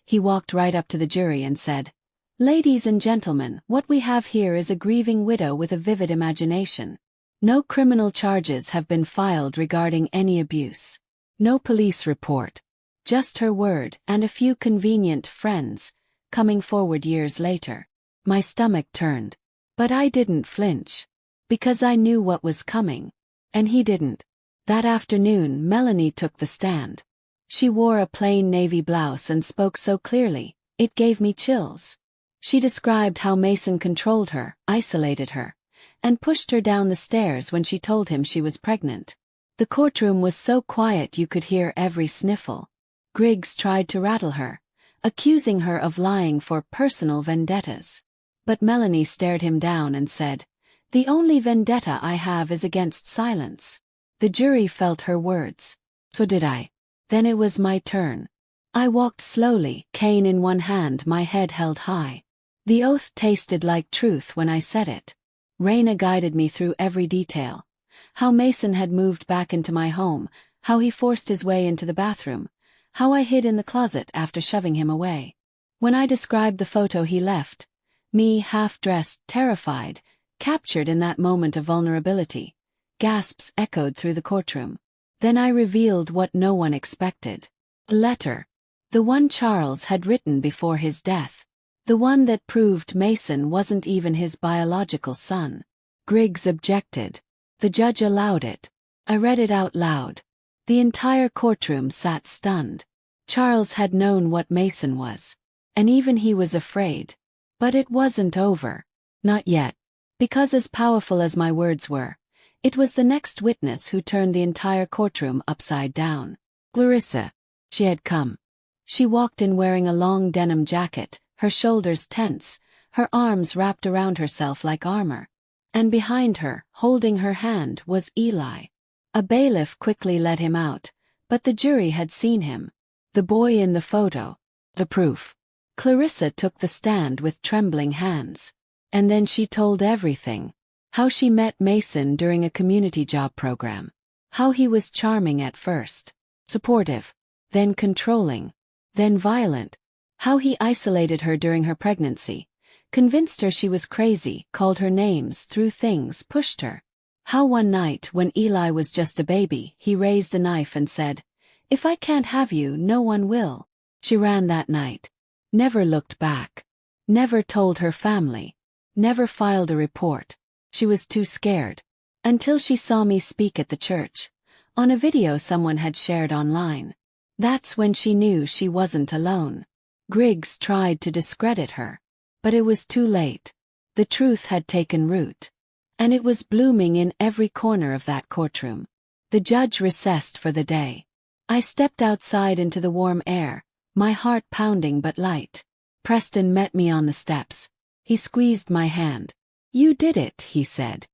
He walked right up to the jury and said, "Ladies and gentlemen, what we have here is a grieving widow with a vivid imagination. No criminal charges have been filed regarding any abuse. No police report. Just her word and a few convenient friends, coming forward years later." My stomach turned. But I didn't flinch. Because I knew what was coming. And he didn't. That afternoon, Melanie took the stand. She wore a plain navy blouse and spoke so clearly, it gave me chills. She described how Mason controlled her, isolated her, and pushed her down the stairs when she told him she was pregnant. The courtroom was so quiet you could hear every sniffle. Griggs tried to rattle her, accusing her of lying for personal vendettas. But Melanie stared him down and said, "The only vendetta I have is against silence." The jury felt her words. So did I. Then it was my turn. I walked slowly, cane in one hand, my head held high. The oath tasted like truth when I said it. Raina guided me through every detail. How Mason had moved back into my home, how he forced his way into the bathroom, how I hid in the closet after shoving him away. When I described the photo he left, me half-dressed, terrified, captured in that moment of vulnerability, gasps echoed through the courtroom. Then I revealed what no one expected. A letter. The one Charles had written before his death. The one that proved Mason wasn't even his biological son. Griggs objected. The judge allowed it. I read it out loud. The entire courtroom sat stunned. Charles had known what Mason was. And even he was afraid. But it wasn't over. Not yet. Because as powerful as my words were, it was the next witness who turned the entire courtroom upside down. Clarissa. She had come. She walked in wearing a long denim jacket, her shoulders tense, her arms wrapped around herself like armor. And behind her, holding her hand, was Eli. A bailiff quickly let him out, but the jury had seen him. The boy in the photo. The proof. Clarissa took the stand with trembling hands. And then she told everything. How she met Mason during a community job program. How he was charming at first. Supportive. Then controlling. Then violent. How he isolated her during her pregnancy. Convinced her she was crazy, called her names, threw things, pushed her. How one night, when Eli was just a baby, he raised a knife and said, "If I can't have you, no one will." She ran that night. Never looked back. Never told her family. Never filed a report. She was too scared. Until she saw me speak at the church. On a video someone had shared online. That's when she knew she wasn't alone. Griggs tried to discredit her. But it was too late. The truth had taken root. And it was blooming in every corner of that courtroom. The judge recessed for the day. I stepped outside into the warm air, my heart pounding but light. Preston met me on the steps. He squeezed my hand. "You did it," he said.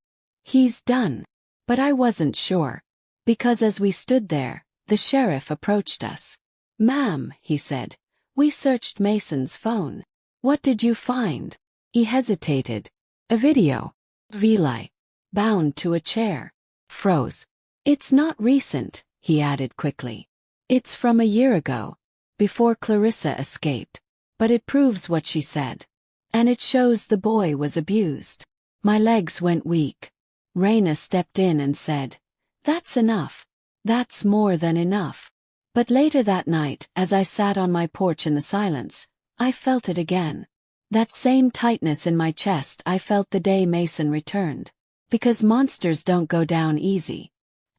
"He's done." But I wasn't sure. Because as we stood there, the sheriff approached us. "Ma'am," he said, "we searched Mason's phone. What did you find?" He hesitated. "A video." Eli, bound to a chair, froze. "It's not recent," he added quickly. "It's from a year ago, before Clarissa escaped. But it proves what she said. And it shows the boy was abused." My legs went weak. Raina stepped in and said, "That's enough. That's more than enough." But later that night, as I sat on my porch in the silence, I felt it again. That same tightness in my chest I felt the day Mason returned. Because monsters don't go down easy.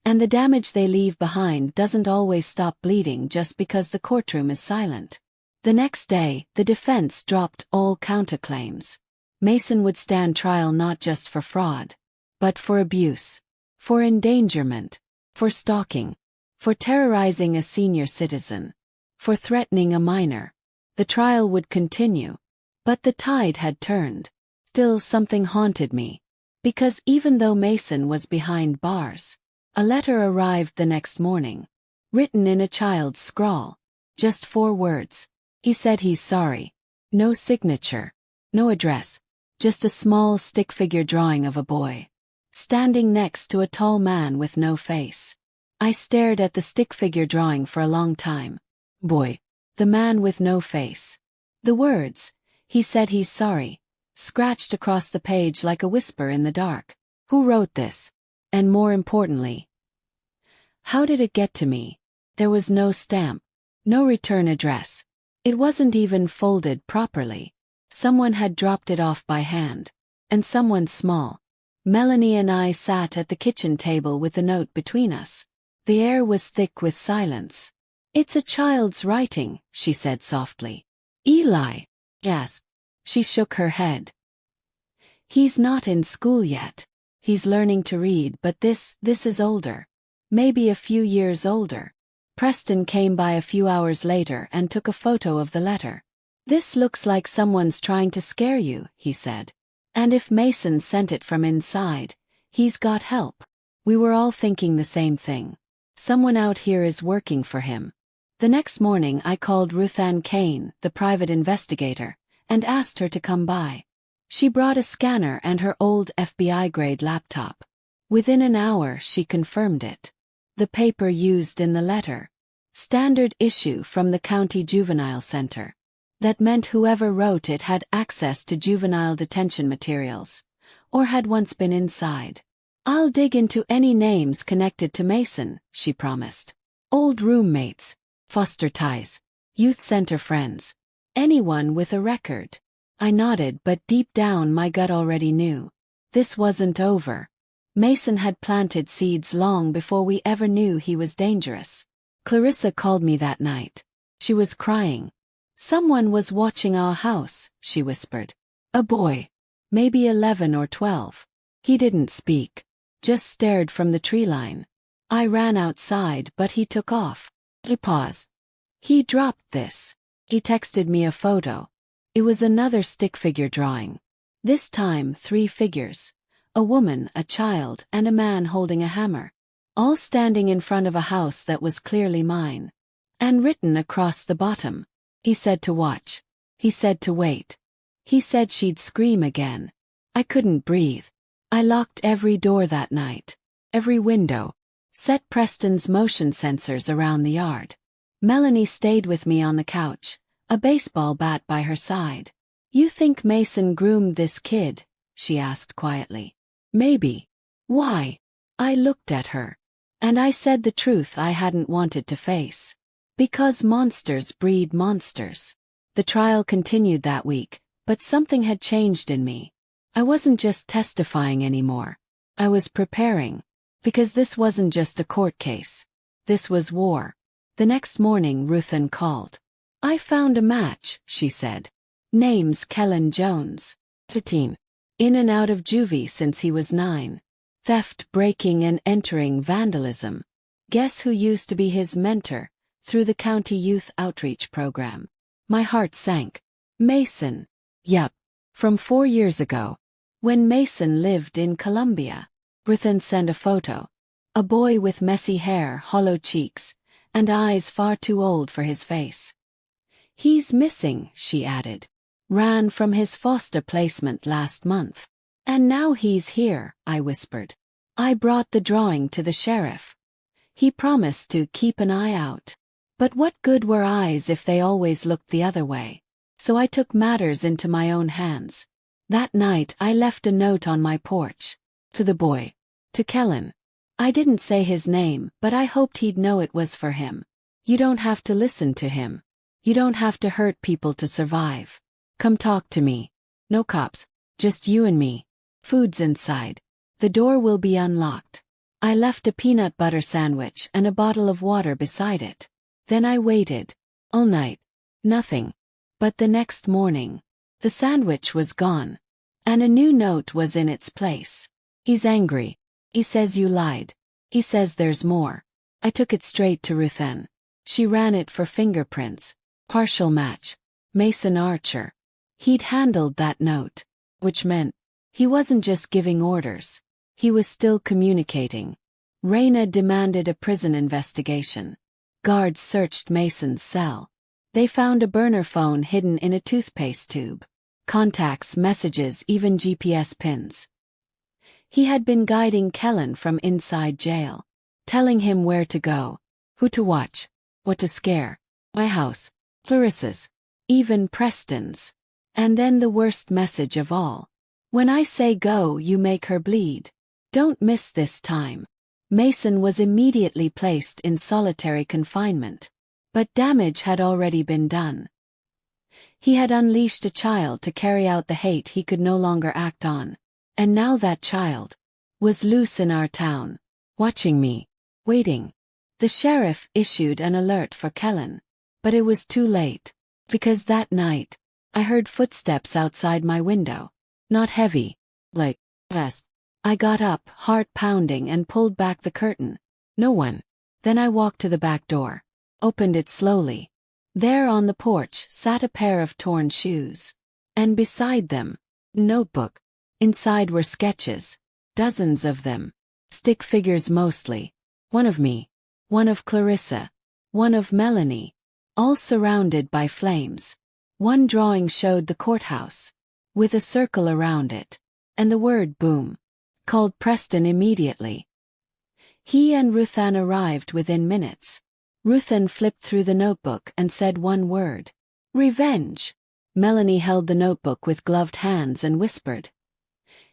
And the damage they leave behind doesn't always stop bleeding just because the courtroom is silent. The next day, the defense dropped all counterclaims. Mason would stand trial not just for fraud, but for abuse. for endangerment, for stalking, for terrorizing a senior citizen, for threatening a minor. The trial would continue. But the tide had turned. Still something haunted me. Because even though Mason was behind bars, a letter arrived the next morning. Written in a child's scrawl. Just 4 words. He said he's sorry. No signature. No address. Just a small stick figure drawing of a boy standing next to a tall man with no face. I stared at the stick figure drawing for a long time. Boy. The man with no face. The words, he said he's sorry, scratched across the page like a whisper in the dark. Who wrote this? And more importantly, how did it get to me? There was no stamp, no return address. It wasn't even folded properly. Someone had dropped it off by hand. And someone small. Melanie and I sat at the kitchen table with the note between us. The air was thick with silence. It's a child's writing, she said softly. Eli? Yes. She shook her head. He's not in school yet. He's learning to read, but this is older. Maybe a few years older. Preston came by a few hours later and took a photo of the letter. This looks like someone's trying to scare you, he said. And if Mason sent it from inside, he's got help. We were all thinking the same thing. Someone out here is working for him. The next morning I called Ruth Ann Kane, the private investigator, and asked her to come by. She brought a scanner and her old FBI-grade laptop. Within an hour she confirmed it. The paper used in the letter. Standard issue from the County Juvenile Center. That meant whoever wrote it had access to juvenile detention materials, or had once been inside. I'll dig into any names connected to Mason, she promised. Old roommates, foster ties, youth center friends, anyone with a record. I nodded, but deep down my gut already knew. This wasn't over. Mason had planted seeds long before we ever knew he was dangerous. Clarissa called me that night. She was crying. Someone was watching our house, she whispered. A boy. Maybe 11 or 12. He didn't speak. Just stared from the tree line. I ran outside, but he took off. He paused. He dropped this. He texted me a photo. It was another stick figure drawing. This time 3 figures. A woman, a child, and a man holding a hammer. All standing in front of a house that was clearly mine. And written across the bottom. He said to watch. He said to wait. He said she'd scream again. I couldn't breathe. I locked every door that night. Every window. Set Preston's motion sensors around the yard. Melanie stayed with me on the couch, a baseball bat by her side. You think Mason groomed this kid? She asked quietly. Maybe. Why? I looked at her. And I said the truth I hadn't wanted to face. Because monsters breed monsters. The trial continued that week, but something had changed in me. I wasn't just testifying anymore. I was preparing. Because this wasn't just a court case. This was war. The next morning Ruthann called. I found a match, she said. Name's Kellen Jones. 15. In and out of juvie since he was 9. Theft, breaking and entering, vandalism. Guess who used to be his mentor? Through the county youth outreach program. My heart sank. Mason. Yup. From 4 years ago. When Mason lived in Colombia. Ruthann sent a photo. A boy with messy hair, hollow cheeks, and eyes far too old for his face. He's missing, she added. Ran from his foster placement last month. And now he's here, I whispered. I brought the drawing to the sheriff. He promised to keep an eye out. But what good were eyes if they always looked the other way? So I took matters into my own hands. That night I left a note on my porch. To the boy. To Kellen. I didn't say his name, but I hoped he'd know it was for him. You don't have to listen to him. You don't have to hurt people to survive. Come talk to me. No cops. Just you and me. Food's inside. The door will be unlocked. I left a peanut butter sandwich and a bottle of water beside it. Then I waited. All night. Nothing. But the next morning. The sandwich was gone. And a new note was in its place. He's angry. He says you lied. He says there's more. I took it straight to Ruthann. She ran it for fingerprints. Partial match. Mason Archer. He'd handled that note. Which meant he wasn't just giving orders. He was still communicating. Raina demanded a prison investigation. Guards searched Mason's cell. They found a burner phone hidden in a toothpaste tube. Contacts, messages, even GPS pins. He had been guiding Kellen from inside jail, telling him where to go, who to watch, what to scare. My house, Clarissa's, even Preston's. And then the worst message of all. When I say go, you make her bleed. Don't miss this time. Mason was immediately placed in solitary confinement. But damage had already been done. He had unleashed a child to carry out the hate he could no longer act on. And now that child was loose in our town, watching me, waiting. The sheriff issued an alert for Kellen. But it was too late. Because that night, I heard footsteps outside my window. Not heavy, like fast. I got up, heart pounding, and pulled back the curtain. No one. Then I walked to the back door. Opened it slowly. There on the porch sat a pair of torn shoes. And beside them, a notebook. Inside were sketches. Dozens of them. Stick figures mostly. One of me. One of Clarissa. One of Melanie. All surrounded by flames. One drawing showed the courthouse. With a circle around it. And the word boom. Called Preston immediately. He and Ruthann arrived within minutes. Ruthann flipped through the notebook and said one word. Revenge. Melanie held the notebook with gloved hands and whispered.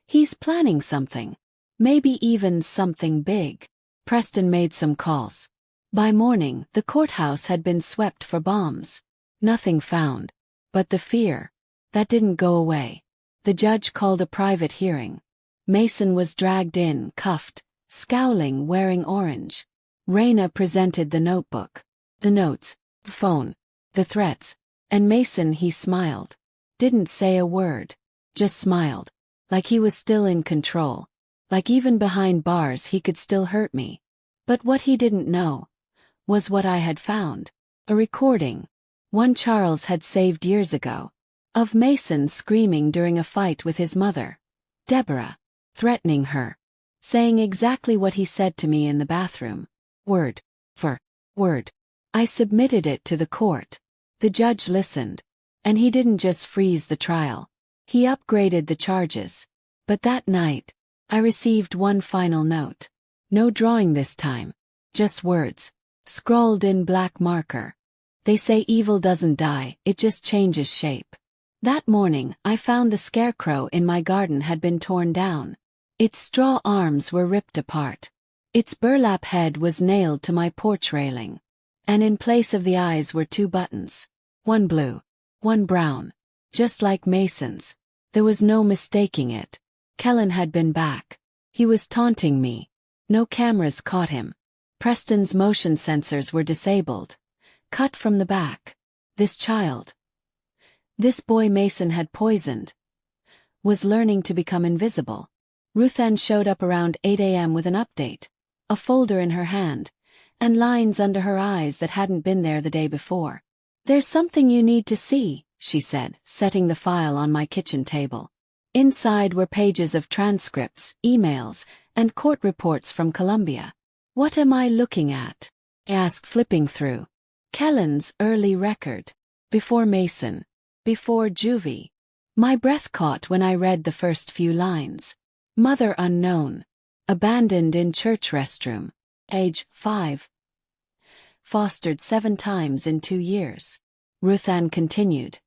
He's planning something. Maybe even something big. Preston made some calls. By morning, the courthouse had been swept for bombs. Nothing found. But the fear. That didn't go away. The judge called a private hearing. Mason was dragged in, cuffed, scowling, wearing orange. Raina presented the notebook. The notes, the phone, the threats. And Mason, he smiled. Didn't say a word. Just smiled. Like he was still in control. Like even behind bars he could still hurt me. But what he didn't know was what I had found. A recording. One Charles had saved years ago. Of Mason screaming during a fight with his mother, Deborah, threatening her, saying exactly what he said to me in the bathroom. Word for word. I submitted it to the court. The judge listened. And he didn't just freeze the trial. He upgraded the charges. But that night, I received one final note. No drawing this time. Just words. Scrawled in black marker. They say evil doesn't die, it just changes shape. That morning, I found the scarecrow in my garden had been torn down. Its straw arms were ripped apart. Its burlap head was nailed to my porch railing. And in place of the eyes were two buttons. One blue, one brown. Just like Mason's. There was no mistaking it. Kellen had been back. He was taunting me. No cameras caught him. Preston's motion sensors were disabled. Cut from the back. This child. This boy Mason had poisoned. Was learning to become invisible. Ruthann showed up around 8 a.m. with an update. A folder in her hand. And lines under her eyes that hadn't been there the day before. There's something you need to see, she said, setting the file on my kitchen table. Inside were pages of transcripts, emails, and court reports from Colombia. What am I looking at? I asked, flipping through. Kellen's early record. Before Mason. Before Juvie. My breath caught when I read the first few lines. Mother unknown. Abandoned in church restroom. Age 5. Fostered 7 times in 2 years. Ruthann continued.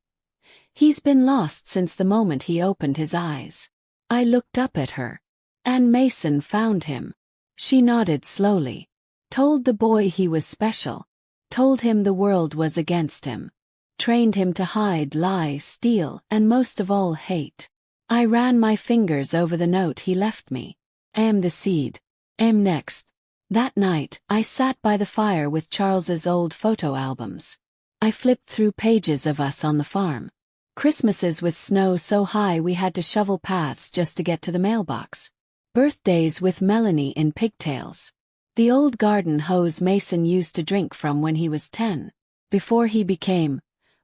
He's been lost since the moment he opened his eyes. I looked up at her. And Mason found him. She nodded slowly. Told the boy he was special. Told him the world was against him. Trained him to hide, lie, steal, and most of all hate. I ran my fingers over the note he left me. I am the seed. I am next. That night, I sat by the fire with Charles's old photo albums. I flipped through pages of us on the farm. Christmases with snow so high we had to shovel paths just to get to the mailbox. Birthdays with Melanie in pigtails. The old garden hose Mason used to drink from when he was 10. Before he became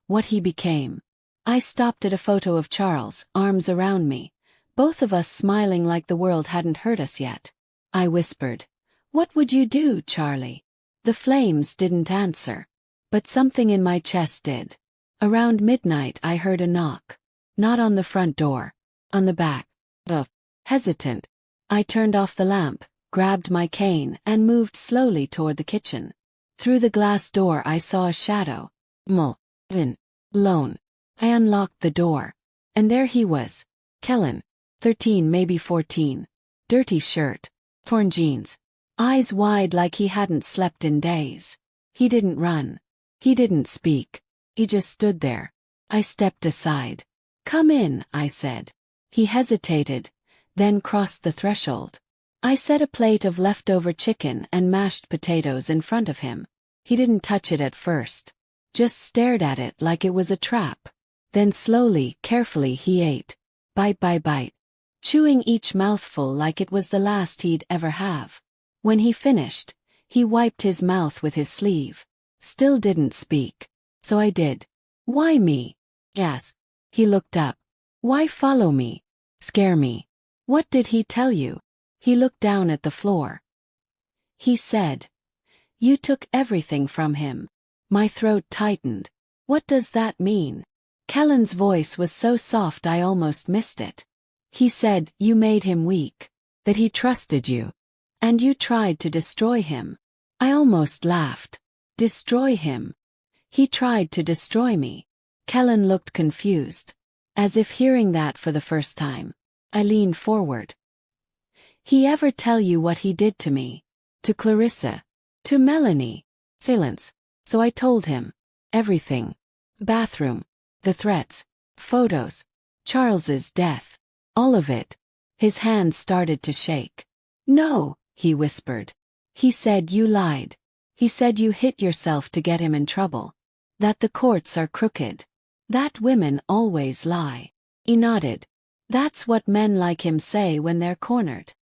what he became. I stopped at a photo of Charles, arms around me, both of us smiling like the world hadn't hurt us yet. I whispered, "What would you do, Charlie?" The flames didn't answer. But something in my chest did. Around midnight I heard a knock. Not on the front door. On the back. Hesitant. I turned off the lamp, grabbed my cane, and moved slowly toward the kitchen. Through the glass door I saw a shadow. Alone. I unlocked the door. And there he was. Kellen. 13, maybe 14. Dirty shirt. Torn jeans. Eyes wide like he hadn't slept in days. He didn't run. He didn't speak. He just stood there. I stepped aside. "Come in," I said. He hesitated, then crossed the threshold. I set a plate of leftover chicken and mashed potatoes in front of him. He didn't touch it at first. Just stared at it like it was a trap. Then slowly, carefully he ate. Bite by bite. Chewing each mouthful like it was the last he'd ever have. When he finished, he wiped his mouth with his sleeve. Still didn't speak. So I did. "Why me?" "Yes." He looked up. "Why follow me? Scare me? What did he tell you?" He looked down at the floor. He said, "You took everything from him." My throat tightened. What does that mean? Kellen's voice was so soft I almost missed it. He said, "You made him weak. That he trusted you. And you tried to destroy him." I almost laughed. Destroy him? He tried to destroy me. Kellen looked confused. As if hearing that for the first time. I leaned forward. "He ever tell you what he did to me? To Clarissa? To Melanie?" Silence. So I told him. Everything. Bathroom. The threats. Photos. Charles's death. All of it. His hands started to shake. "No," he whispered. "He said you lied. He said you hit yourself to get him in trouble. That the courts are crooked. That women always lie." He nodded. "That's what men like him say when they're cornered."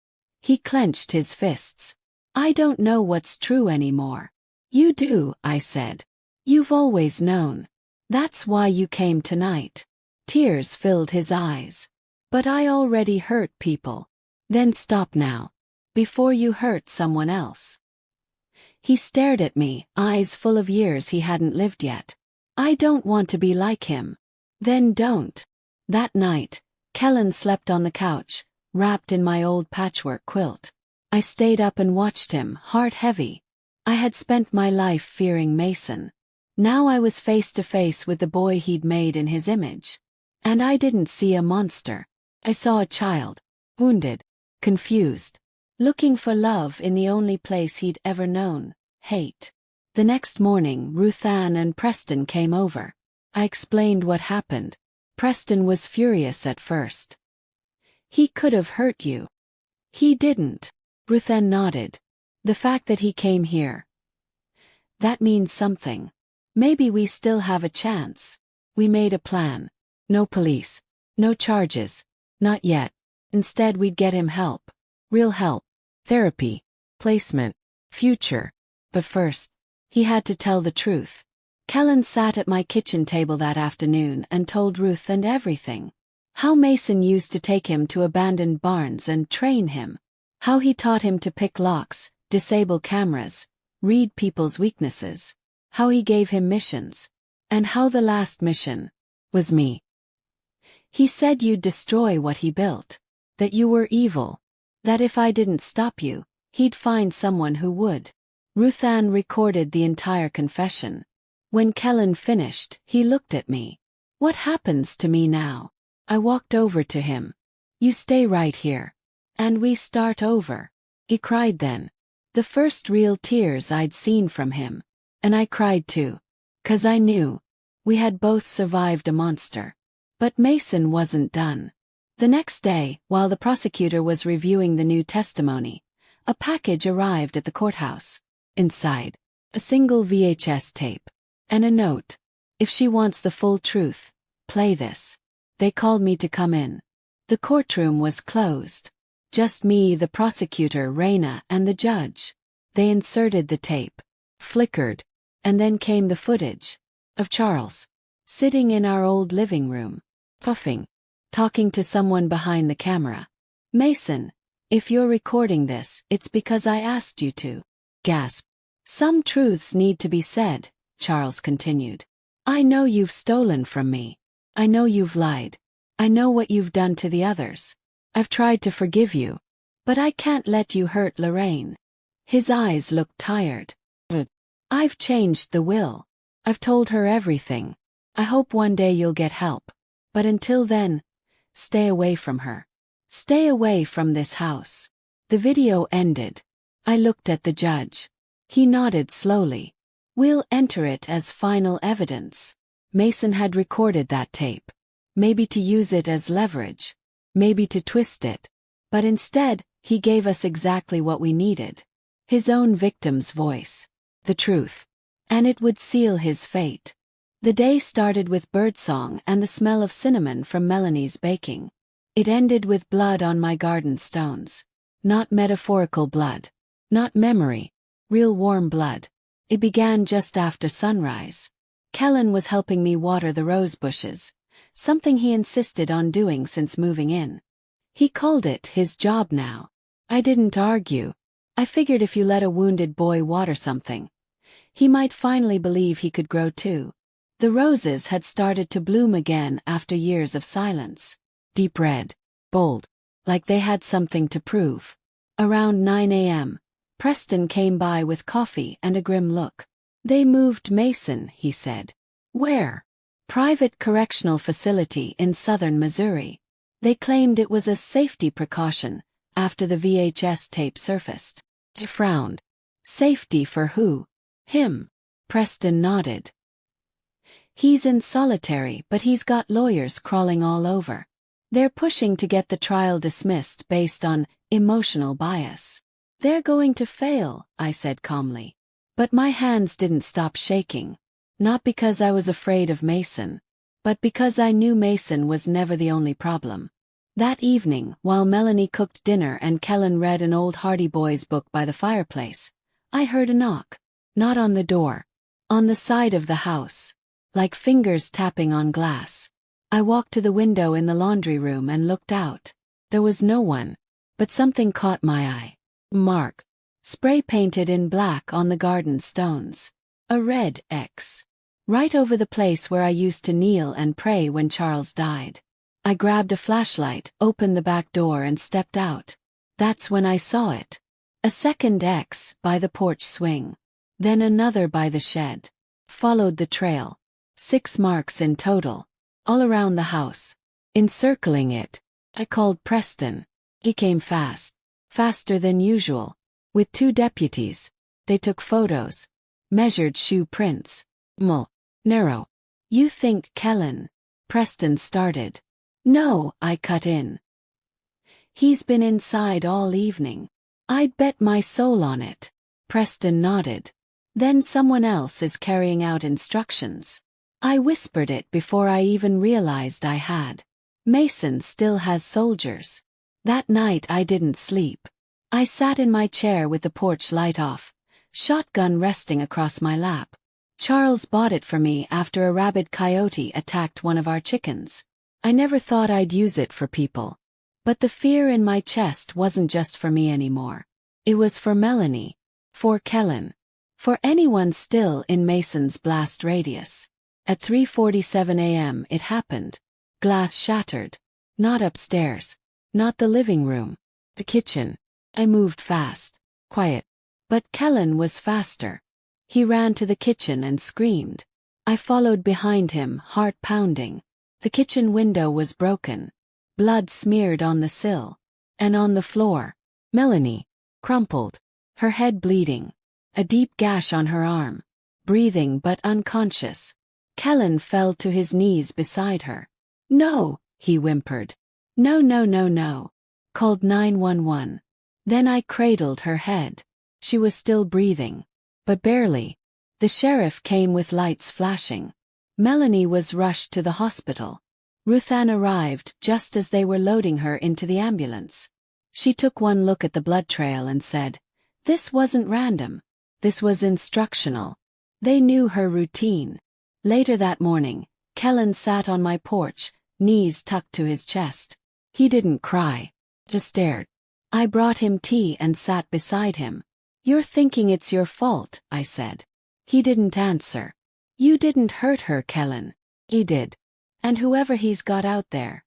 He clenched his fists. "I don't know what's true anymore." "You do," I said. "You've always known. That's why you came tonight." Tears filled his eyes. "But I already hurt people." "Then stop now. Before you hurt someone else." He stared at me, eyes full of years he hadn't lived yet. "I don't want to be like him." "Then don't." That night, Kellen slept on the couch, wrapped in my old patchwork quilt. I stayed up and watched him, heart heavy. I had spent my life fearing Mason. Now I was face to face with the boy he'd made in his image. And I didn't see a monster. I saw a child. Wounded. Confused. Looking for love in the only place he'd ever known, hate. The next morning, Ruth Ann and Preston came over. I explained what happened. Preston was furious at first. "He could have hurt you." "He didn't." Ruth Ann nodded. "The fact that he came here. That means something. Maybe we still have a chance." We made a plan. No police. No charges. Not yet. Instead we'd get him help. Real help. Therapy. Placement. Future. But first, he had to tell the truth. Kellen sat at my kitchen table that afternoon and told Ruth and everything. How Mason used to take him to abandoned barns and train him. How he taught him to pick locks, disable cameras, read people's weaknesses. How he gave him missions. And how the last mission was me. He said you'd destroy what he built. That you were evil. That if I didn't stop you, he'd find someone who would. Ruth Ann recorded the entire confession. When Kellen finished, he looked at me. "What happens to me now?" I walked over to him. "You stay right here. And we start over." He cried then. The first real tears I'd seen from him. And I cried too. 'Cause I knew. We had both survived a monster. But Mason wasn't done. The next day, while the prosecutor was reviewing the new testimony, a package arrived at the courthouse. Inside, a single VHS tape. And a note. "If she wants the full truth, play this." They called me to come in. The courtroom was closed. Just me, the prosecutor, Raina, and the judge. They inserted the tape. Flickered. And then came the footage. Of Charles. Sitting in our old living room. Puffing. Talking to someone behind the camera. Mason, if you're recording this, it's because I asked you to. Gasp. Some truths need to be said, Charles continued. I know you've stolen from me. I know you've lied. I know what you've done to the others. I've tried to forgive you. But I can't let you hurt Lorraine. His eyes looked tired. I've changed the will. I've told her everything. I hope one day you'll get help. But until then, stay away from her. Stay away from this house. The video ended. I looked at the judge. He nodded slowly. We'll enter it as final evidence. Mason had recorded that tape. Maybe to use it as leverage. Maybe to twist it. But instead, he gave us exactly what we needed. His own victim's voice. The truth. And it would seal his fate. The day started with birdsong and the smell of cinnamon from Melanie's baking. It ended with blood on my garden stones. Not metaphorical blood. Not memory. Real warm blood. It began just after sunrise. Kellen was helping me water the rose bushes, something he insisted on doing since moving in. He called it his job now. I didn't argue. I figured if you let a wounded boy water something, he might finally believe he could grow too. The roses had started to bloom again after years of silence. Deep red. Bold. Like they had something to prove. Around 9 a.m., Preston came by with coffee and a grim look. They moved Mason, he said. Where? Private correctional facility in southern Missouri. They claimed it was a safety precaution after the VHS tape surfaced. I frowned. Safety for who? Him. Preston nodded. He's in solitary, but he's got lawyers crawling all over. They're pushing to get the trial dismissed based on emotional bias. They're going to fail, I said calmly. But my hands didn't stop shaking. Not because I was afraid of Mason, but because I knew Mason was never the only problem. That evening, while Melanie cooked dinner and Kellen read an old Hardy Boys book by the fireplace, I heard a knock. Not on the door. On the side of the house. Like fingers tapping on glass. I walked to the window in the laundry room and looked out. There was no one. But something caught my eye. Mark. Spray painted in black on the garden stones. A red X. Right over the place where I used to kneel and pray when Charles died. I grabbed a flashlight, opened the back door and stepped out. That's when I saw it. A second X by the porch swing. Then another by the shed. Followed the trail. 6 marks in total. All around the house. Encircling it. I called Preston. He came fast. Faster than usual. With 2 deputies. They took photos. Measured shoe prints. Narrow. You think Kellen? Preston started. No, I cut in. He's been inside all evening. I'd bet my soul on it. Preston nodded. Then someone else is carrying out instructions. I whispered it before I even realized I had. Mason still has soldiers. That night I didn't sleep. I sat in my chair with the porch light off, shotgun resting across my lap. Charles bought it for me after a rabid coyote attacked one of our chickens. I never thought I'd use it for people. But the fear in my chest wasn't just for me anymore. It was for Melanie. For Kellen. For anyone still in Mason's blast radius. At 3:47 a.m. it happened. Glass shattered. Not upstairs. Not the living room. The kitchen. I moved fast. Quiet. But Kellen was faster. He ran to the kitchen and screamed. I followed behind him, heart pounding. The kitchen window was broken. Blood smeared on the sill. And on the floor. Melanie. Crumpled. Her head bleeding. A deep gash on her arm. Breathing but unconscious. Kellen fell to his knees beside her. No, he whimpered. No, no, no, no. Called 911. Then I cradled her head. She was still breathing. But barely. The sheriff came with lights flashing. Melanie was rushed to the hospital. Ruthann arrived just as they were loading her into the ambulance. She took one look at the blood trail and said, "This wasn't random. This was instructional." They knew her routine. Later that morning, Kellen sat on my porch, knees tucked to his chest. He didn't cry, just stared. I brought him tea and sat beside him. "You're thinking it's your fault," I said. He didn't answer. "You didn't hurt her, Kellen." "He did. And whoever he's got out there,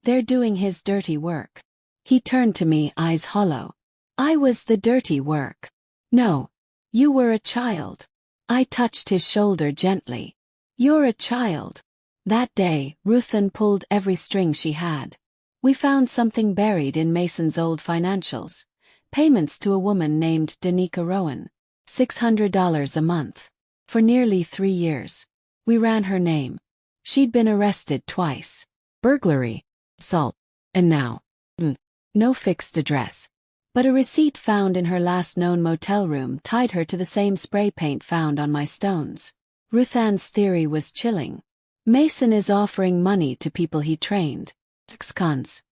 they're doing his dirty work." He turned to me, eyes hollow. "I was the dirty work." "No. You were a child." I touched his shoulder gently. "You're a child." That day, Ruthann pulled every string she had. We found something buried in Mason's old financials. Payments to a woman named Danica Rowan. $600 a month. For nearly 3 years. We ran her name. She'd been arrested twice. Burglary, assault, and now, no fixed address. But a receipt found in her last known motel room tied her to the same spray paint found on my stones. Ruthann's theory was chilling. Mason is offering money to people he trained. Ex-cons.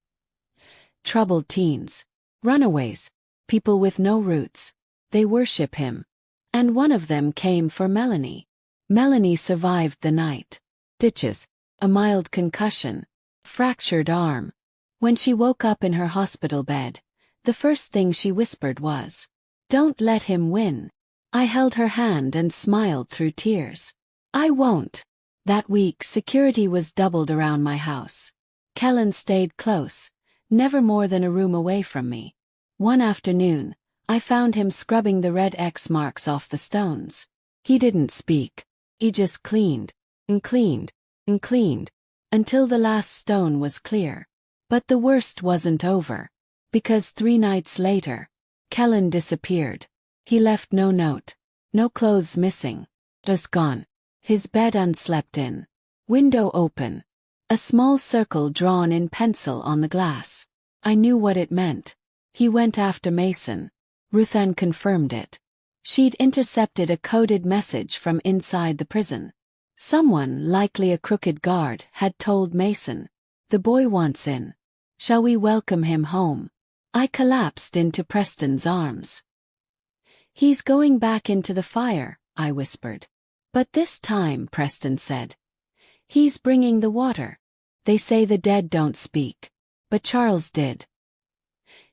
Troubled teens. Runaways. People with no roots. They worship him. And one of them came for Melanie. Melanie survived the night. Stitches. A mild concussion. Fractured arm. When she woke up in her hospital bed, the first thing she whispered was, "Don't let him win." I held her hand and smiled through tears. "I won't." That week, security was doubled around my house. Kellen stayed close, never more than a room away from me. One afternoon, I found him scrubbing the red X marks off the stones. He didn't speak. He just cleaned, and cleaned, and cleaned, until the last stone was clear. But the worst wasn't over. Because 3 nights later, Kellen disappeared. He left no note. No clothes missing. Just gone. His bed unslept in. Window open. A small circle drawn in pencil on the glass. I knew what it meant. He went after Mason. Ruthann confirmed it. She'd intercepted a coded message from inside the prison. Someone, likely a crooked guard, had told Mason, "The boy wants in. Shall we welcome him home?" I collapsed into Preston's arms. "He's going back into the fire," I whispered. "But this time," Preston said, "he's bringing the water. They say the dead don't speak. But Charles did."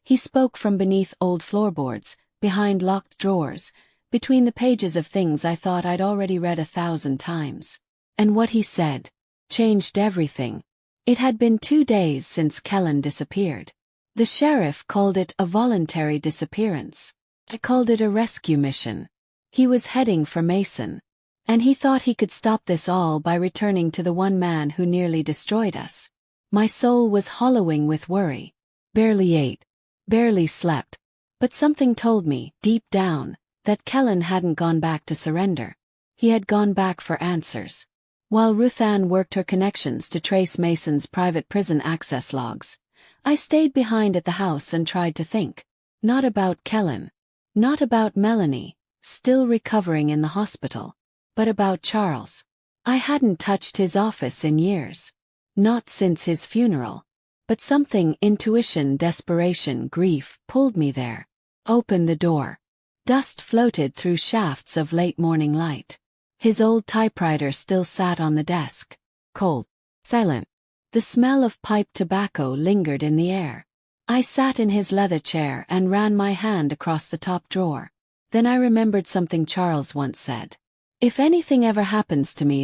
He spoke from beneath old floorboards, behind locked drawers, between the pages of things I thought I'd already read 1,000 times. And what he said changed everything. It had been 2 days since Kellen disappeared. The sheriff called it a voluntary disappearance. I called it a rescue mission. He was heading for Mason. And he thought he could stop this all by returning to the one man who nearly destroyed us. My soul was hollowing with worry. Barely ate. Barely slept. But something told me, deep down, that Kellen hadn't gone back to surrender. He had gone back for answers. While Ruthann worked her connections to trace Mason's private prison access logs, I stayed behind at the house and tried to think. Not about Kellen. Not about Melanie, still recovering in the hospital. But about Charles. I hadn't touched his office in years. Not since his funeral. But something, intuition, desperation, grief, pulled me there. Opened the door. Dust floated through shafts of late morning light. His old typewriter still sat on the desk. Cold. Silent. The smell of pipe tobacco lingered in the air. I sat in his leather chair and ran my hand across the top drawer. Then I remembered something Charles once said. "If anything ever happens to me,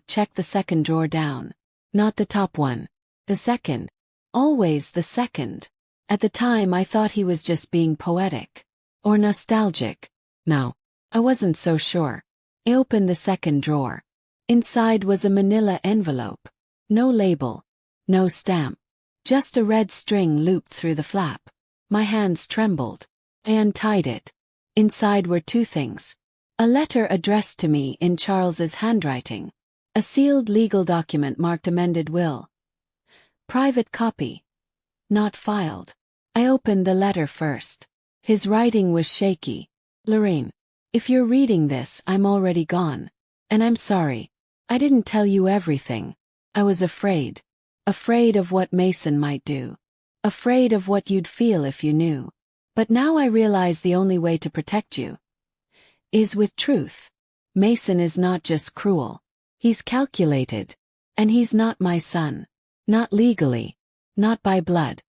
check the second drawer down. Not the top one. The second. Always the second." At the time I thought he was just being poetic. Or nostalgic. No. I wasn't so sure. I opened the second drawer. Inside was a manila envelope. No label. No stamp. Just a red string looped through the flap. My hands trembled. I untied it. Inside were 2 things. A letter addressed to me in Charles's handwriting. A sealed legal document marked amended will. Private copy. Not filed. I opened the letter first. His writing was shaky. "Lorraine, if you're reading this, I'm already gone. And I'm sorry. I didn't tell you everything. I was afraid. Afraid of what Mason might do. afraid of what you'd feel if you knew. But now I realize the only way to protect you is with truth. Mason is not just cruel. He's calculated. And he's not my son. Not legally. Not by blood.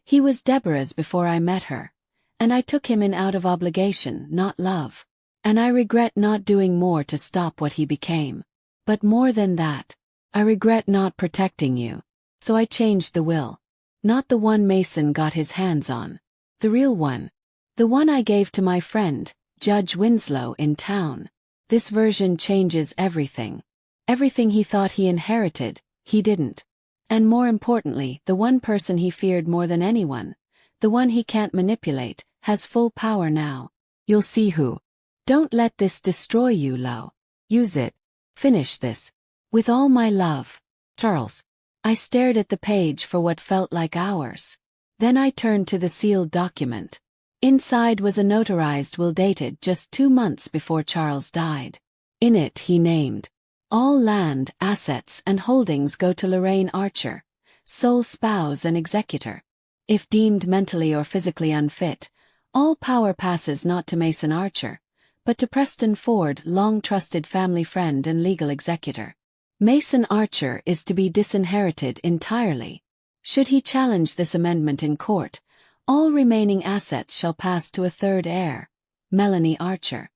He was Deborah's before I met her. And I took him in out of obligation, not love. And I regret not doing more to stop what he became. But more than that, I regret not protecting you. So I changed the will. Not the one Mason got his hands on. The real one. The one I gave to my friend, Judge Winslow, in town. This version changes everything. Everything he thought he inherited, he didn't. And more importantly, the one person he feared more than anyone, the one he can't manipulate, has full power now. You'll see who. Don't let this destroy you, Lo. Use it. Finish this. With all my love. Charles. I stared at the page for what felt like hours. Then I turned to the sealed document. Inside was a notarized will dated just 2 months before Charles died. In it he named, all land, assets, and holdings go to Lorraine Archer, sole spouse and executor. If deemed mentally or physically unfit, all power passes not to Mason Archer, but to Preston Ford, long-trusted family friend and legal executor. Mason Archer is to be disinherited entirely. Should he challenge this amendment in court, all remaining assets shall pass to a third heir, Melanie Archer.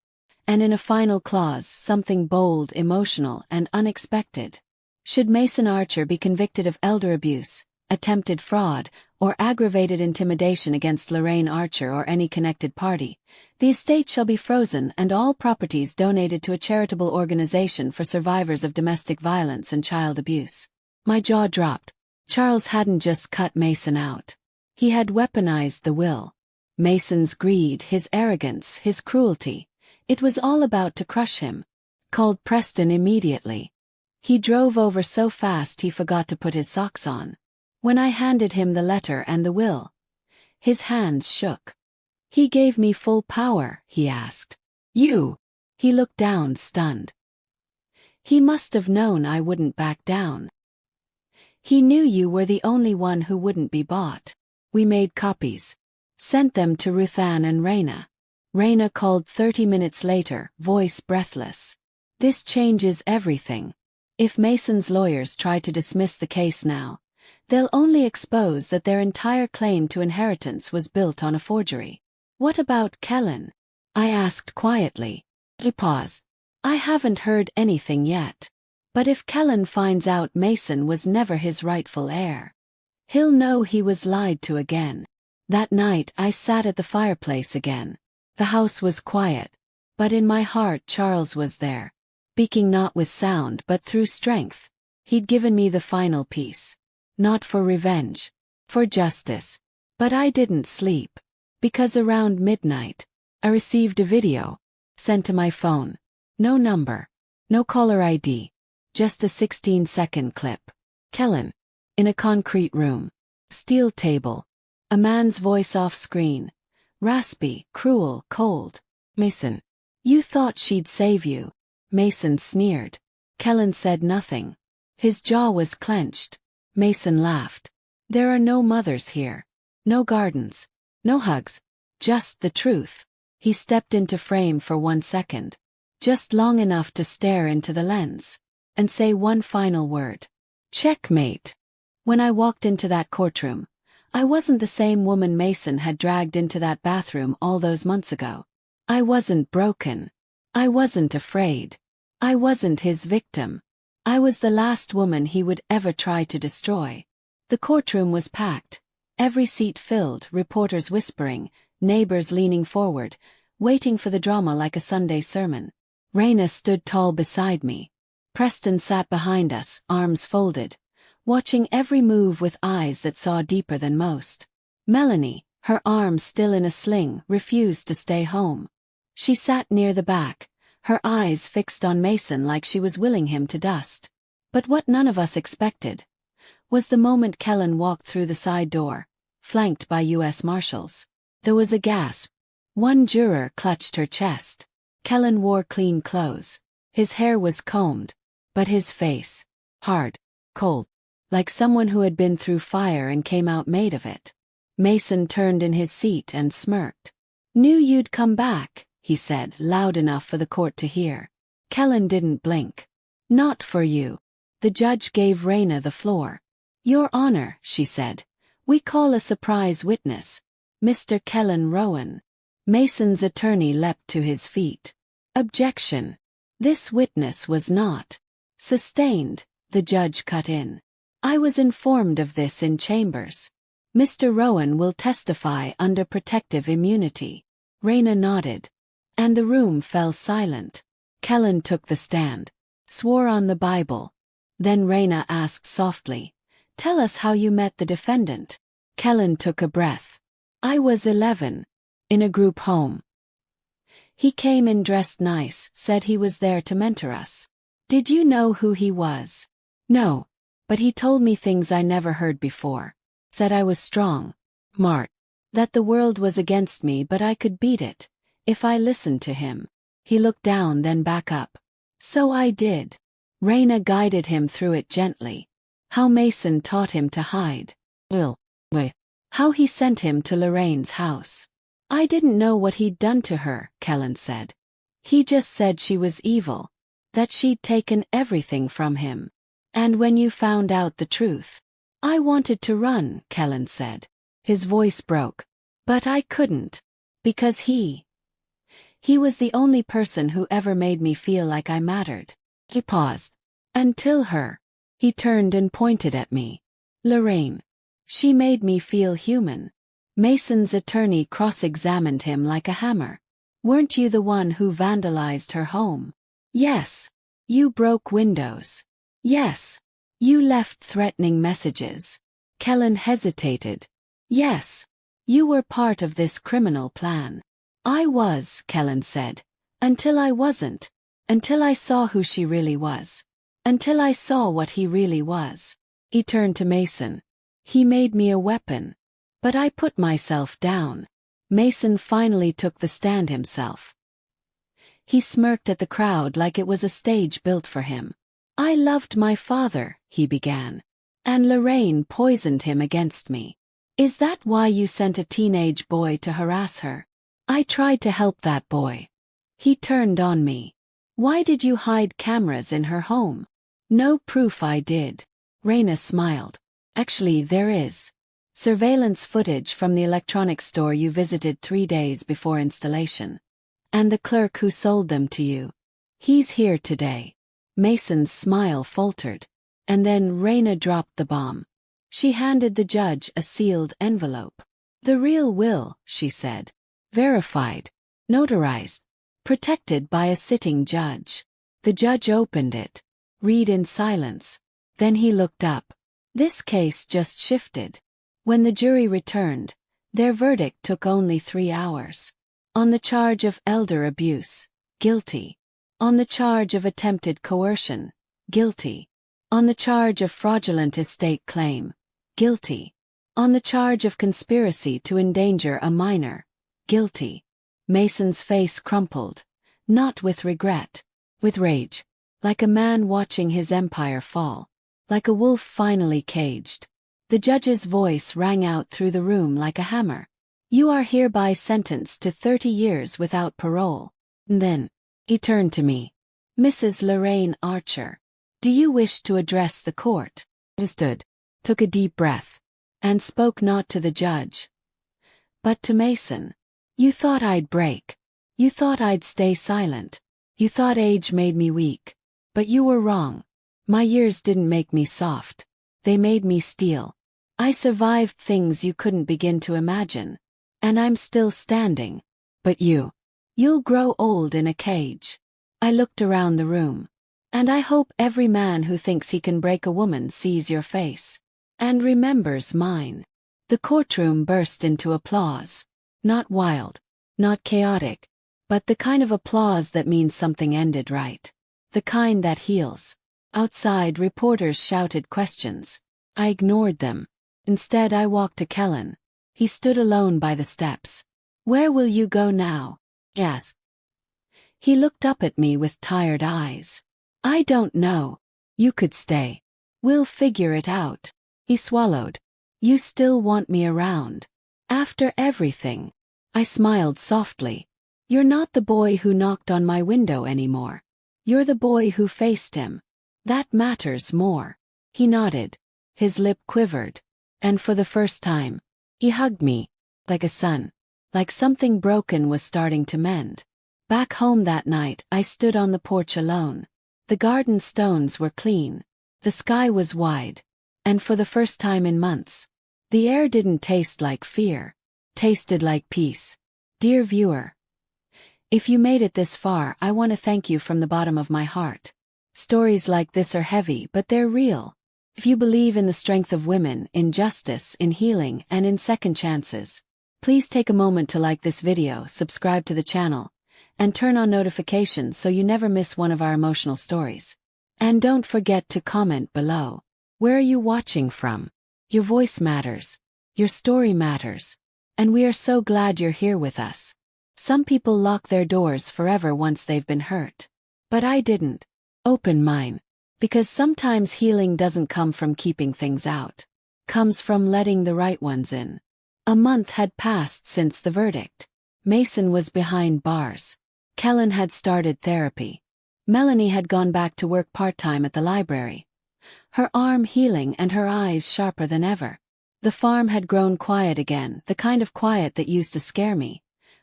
And in a final clause, something bold, emotional, and unexpected. Should Mason Archer be convicted of elder abuse, attempted fraud, or aggravated intimidation against Lorraine Archer or any connected party, the estate shall be frozen and all properties donated to a charitable organization for survivors of domestic violence and child abuse. My jaw dropped. Charles hadn't just cut Mason out. He had weaponized the will. Mason's greed, his arrogance, his cruelty. It was all about to crush him. Called Preston immediately. He drove over so fast he forgot to put his socks on. When I handed him the letter and the will, his hands shook. He gave me full power, he asked. You? He looked down, stunned. He must have known I wouldn't back down. He knew you were the only one who wouldn't be bought. We made copies. Sent them to Ruthann and Raina. Raina called 30 minutes later, voice breathless. This changes everything. If Mason's lawyers try to dismiss the case now, they'll only expose that their entire claim to inheritance was built on a forgery. What about Kellen? I asked quietly. He paused. I haven't heard anything yet. But if Kellen finds out Mason was never his rightful heir, he'll know he was lied to again. That night I sat at the fireplace again. The house was quiet, but in my heart Charles was there, speaking not with sound but through strength. He'd given me the final piece. Not for revenge, for justice. But I didn't sleep, because around midnight, I received a video, sent to my phone. No number, no caller ID, just a 16-second clip. Kellen, in a concrete room, steel table, a man's voice off screen. Raspy, cruel, cold. Mason. You thought she'd save you. Mason sneered. Kellen said nothing. His jaw was clenched. Mason laughed. There are no mothers here. No gardens. No hugs. Just the truth. He stepped into frame for 1 second. Just long enough to stare into the lens. And say one final word. Checkmate. When I walked into that courtroom, I wasn't the same woman Mason had dragged into that bathroom all those months ago. I wasn't broken. I wasn't afraid. I wasn't his victim. I was the last woman he would ever try to destroy. The courtroom was packed. Every seat filled, reporters whispering, neighbors leaning forward, waiting for the drama like a Sunday sermon. Raina stood tall beside me. Preston sat behind us, arms folded, watching every move with eyes that saw deeper than most. Melanie, her arm still in a sling, refused to stay home. She sat near the back, her eyes fixed on Mason like she was willing him to dust. But what none of us expected was the moment Kellen walked through the side door, flanked by U.S. Marshals. There was a gasp. One juror clutched her chest. Kellen wore clean clothes. His hair was combed, but his face, hard, cold, like someone who had been through fire and came out made of it. Mason turned in his seat and smirked. "Knew you'd come back," he said, loud enough for the court to hear. Kellen didn't blink. "Not for you." The judge gave Raina the floor. "Your Honor," she said, "we call a surprise witness, Mr. Kellen Rowan." Mason's attorney leapt to his feet. "Objection. This witness was not." "Sustained," the judge cut in. "I was informed of this in chambers. Mr. Rowan will testify under protective immunity." Raina nodded. And the room fell silent. Kellen took the stand, swore on the Bible. Then Raina asked softly, "Tell us how you met the defendant." Kellen took a breath. "I was 11. In a group home. He came in dressed nice, said he was there to mentor us." "Did you know who he was?" "No. But he told me things I never heard before. Said I was strong, smart, that the world was against me but I could beat it, if I listened to him." He looked down then back up. "So I did." Raina guided him through it gently. How Mason taught him to hide. How he sent him to Lorraine's house. "I didn't know what he'd done to her," Kellen said. "He just said she was evil, that she'd taken everything from him. And when you found out the truth, I wanted to run," Kellen said. His voice broke. "But I couldn't. Because he was the only person who ever made me feel like I mattered." He paused. "Until her." He turned and pointed at me. "Lorraine. She made me feel human." Mason's attorney cross-examined him like a hammer. "Weren't you the one who vandalized her home?" "Yes." "You broke windows?" "Yes." "You left threatening messages?" Kellen hesitated. "Yes." "You were part of this criminal plan." "I was," Kellen said. "Until I wasn't. Until I saw who she really was. Until I saw what he really was." He turned to Mason. "He made me a weapon. But I put myself down." Mason finally took the stand himself. He smirked at the crowd like it was a stage built for him. "I loved my father," he began. "And Lorraine poisoned him against me. Is that why you sent a teenage boy to harass her?" "I tried to help that boy. He turned on me." "Why did you hide cameras in her home?" "No proof I did." Raina smiled. "Actually, there is. Surveillance footage from the electronics store you visited 3 days before installation. And the clerk who sold them to you. He's here today." Mason's smile faltered. And then Raina dropped the bomb. She handed the judge a sealed envelope. "The real will," she said. "Verified. Notarized. Protected by a sitting judge." The judge opened it. Read in silence. Then he looked up. This case just shifted. When the jury returned, their verdict took only 3 hours. On the charge of elder abuse, guilty. On the charge of attempted coercion, guilty. On the charge of fraudulent estate claim, guilty. On the charge of conspiracy to endanger a minor, guilty. Mason's face crumpled, not with regret, with rage, like a man watching his empire fall, like a wolf finally caged. The judge's voice rang out through the room like a hammer. "You are hereby sentenced to 30 years without parole." And then, he turned to me. "Mrs. Lorraine Archer, do you wish to address the court?" I stood, took a deep breath, and spoke not to the judge, but to Mason. "You thought I'd break. You thought I'd stay silent. You thought age made me weak. But you were wrong. My years didn't make me soft. They made me steel. I survived things you couldn't begin to imagine. And I'm still standing. But you'll grow old in a cage." I looked around the room. "And I hope every man who thinks he can break a woman sees your face. And remembers mine." The courtroom burst into applause. Not wild, not chaotic, but the kind of applause that means something ended right. The kind that heals. Outside, reporters shouted questions. I ignored them. Instead, I walked to Kellen. He stood alone by the steps. "Where will you go now?" I asked. He looked up at me with tired eyes. "I don't know. You could stay." We'll figure it out. He swallowed. You still want me around? After everything? I smiled softly. You're not the boy who knocked on my window anymore. You're the boy who faced him. That matters more. He nodded. His lip quivered. And for the first time, he hugged me. Like a son. Like something broken was starting to mend. Back home that night, I stood on the porch alone. The garden stones were clean. The sky was wide. And for the first time in months, the air didn't taste like fear. Tasted like peace. Dear viewer, if you made it this far, I want to thank you from the bottom of my heart. Stories like this are heavy, but they're real. If you believe in the strength of women, in justice, in healing, and in second chances, please take a moment to like this video, subscribe to the channel, and turn on notifications so you never miss one of our emotional stories. And don't forget to comment below. Where are you watching from? Your voice matters. Your story matters. And we are so glad you're here with us. Some people lock their doors forever once they've been hurt. But I didn't. Open mine. Because sometimes healing doesn't come from keeping things out. Comes from letting the right ones in. A month had passed since the verdict. Mason was behind bars. Kellen had started therapy. Melanie had gone back to work part-time at the library. Her arm healing and her eyes sharper than ever. The farm had grown quiet again, the kind of quiet that used to scare me,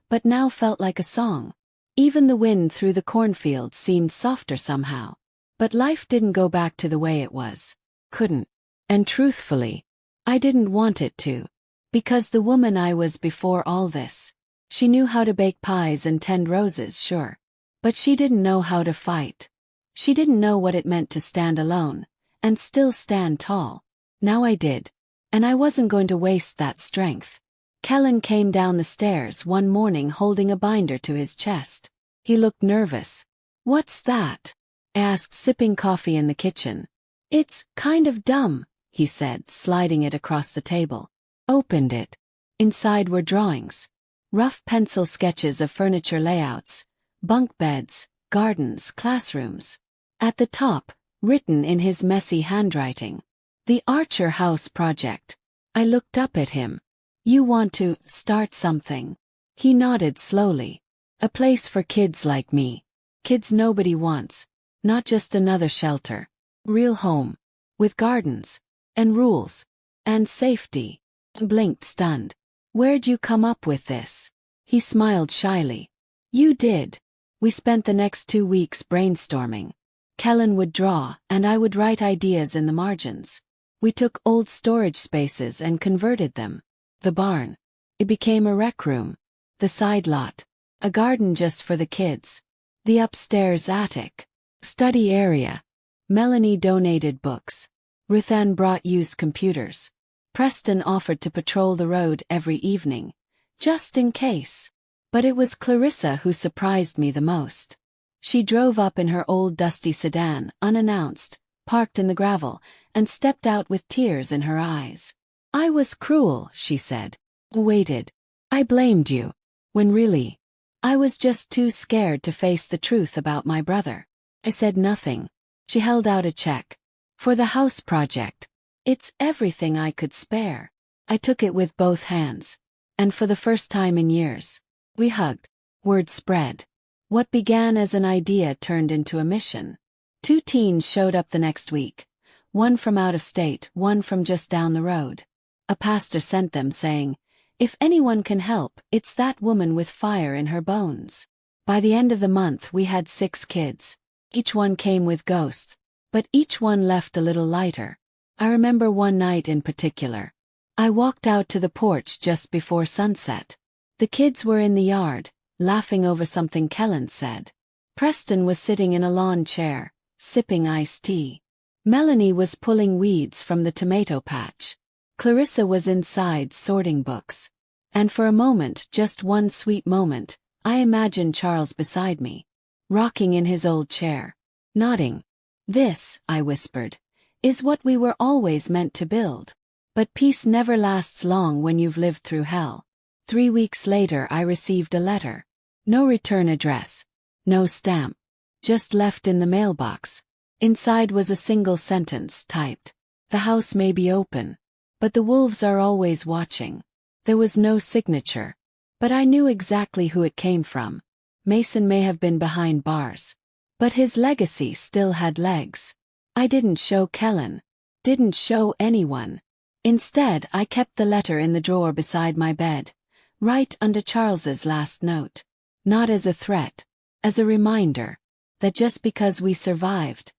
but now felt like a song. Even the wind through the cornfields seemed softer somehow. But life didn't go back to the way it was. Couldn't. And truthfully, I didn't want it to. Because the woman I was before all this, she knew how to bake pies and tend roses, sure. But she didn't know how to fight. She didn't know what it meant to stand alone, and still stand tall. Now I did. And I wasn't going to waste that strength. Kellen came down the stairs one morning holding a binder to his chest. He looked nervous. What's that? I asked, sipping coffee in the kitchen. It's kind of dumb, he said, sliding it across the table. Opened it. Inside were drawings. Rough pencil sketches of furniture layouts, bunk beds, gardens, classrooms. At the top, written in his messy handwriting, the Archer House Project. I looked up at him. You want to start something? He nodded slowly. A place for kids like me. Kids nobody wants. Not just another shelter. Real home. With gardens. And rules. And safety. Blinked stunned. Where'd you come up with this? He smiled shyly. You did. We spent the next 2 weeks brainstorming. Kellen would draw, and I would write ideas in the margins. We took old storage spaces and converted them. The barn. It became a rec room. The side lot. A garden just for the kids. The upstairs attic. Study area. Melanie donated books. Ruthann brought used computers. Preston offered to patrol the road every evening. Just in case. But it was Clarissa who surprised me the most. She drove up in her old dusty sedan, unannounced, parked in the gravel, and stepped out with tears in her eyes. I was cruel, she said. Waited. I blamed you. When really, I was just too scared to face the truth about my brother. I said nothing. She held out a check. For the house project. It's everything I could spare. I took it with both hands. And for the first time in years, we hugged. Word spread. What began as an idea turned into a mission. 2 teens showed up the next week. One from out of state, one from just down the road. A pastor sent them saying, if anyone can help, it's that woman with fire in her bones. By the end of the month we had 6 kids. Each one came with ghosts. But each one left a little lighter. I remember one night in particular. I walked out to the porch just before sunset. The kids were in the yard, laughing over something Kellen said. Preston was sitting in a lawn chair, sipping iced tea. Melanie was pulling weeds from the tomato patch. Clarissa was inside sorting books. And for a moment, just one sweet moment, I imagined Charles beside me, rocking in his old chair, nodding. This, I whispered, is what we were always meant to build. But peace never lasts long when you've lived through hell. 3 weeks later I received a letter. No return address. No stamp. Just left in the mailbox. Inside was a single sentence typed. The house may be open, but the wolves are always watching. There was no signature, but I knew exactly who it came from. Mason may have been behind bars, but his legacy still had legs. I didn't show Kellen. Didn't show anyone. Instead, I kept the letter in the drawer beside my bed, right under Charles's last note. Not as a threat, as a reminder that just because we survived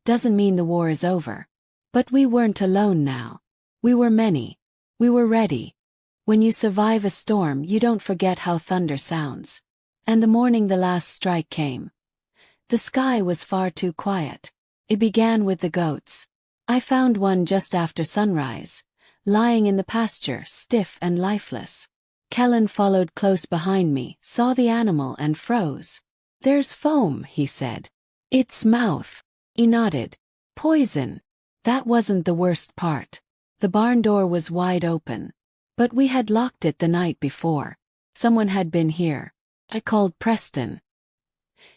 doesn't mean the war is over. But we weren't alone now. We were many. We were ready. When you survive a storm, you don't forget how thunder sounds. And the morning the last strike came, the sky was far too quiet. It began with the goats. I found one just after sunrise, lying in the pasture, stiff and lifeless. Kellen followed close behind me, saw the animal and froze. "There's foam," he said. "Its mouth." He nodded. "Poison." That wasn't the worst part. The barn door was wide open. But we had locked it the night before. Someone had been here. I called Preston.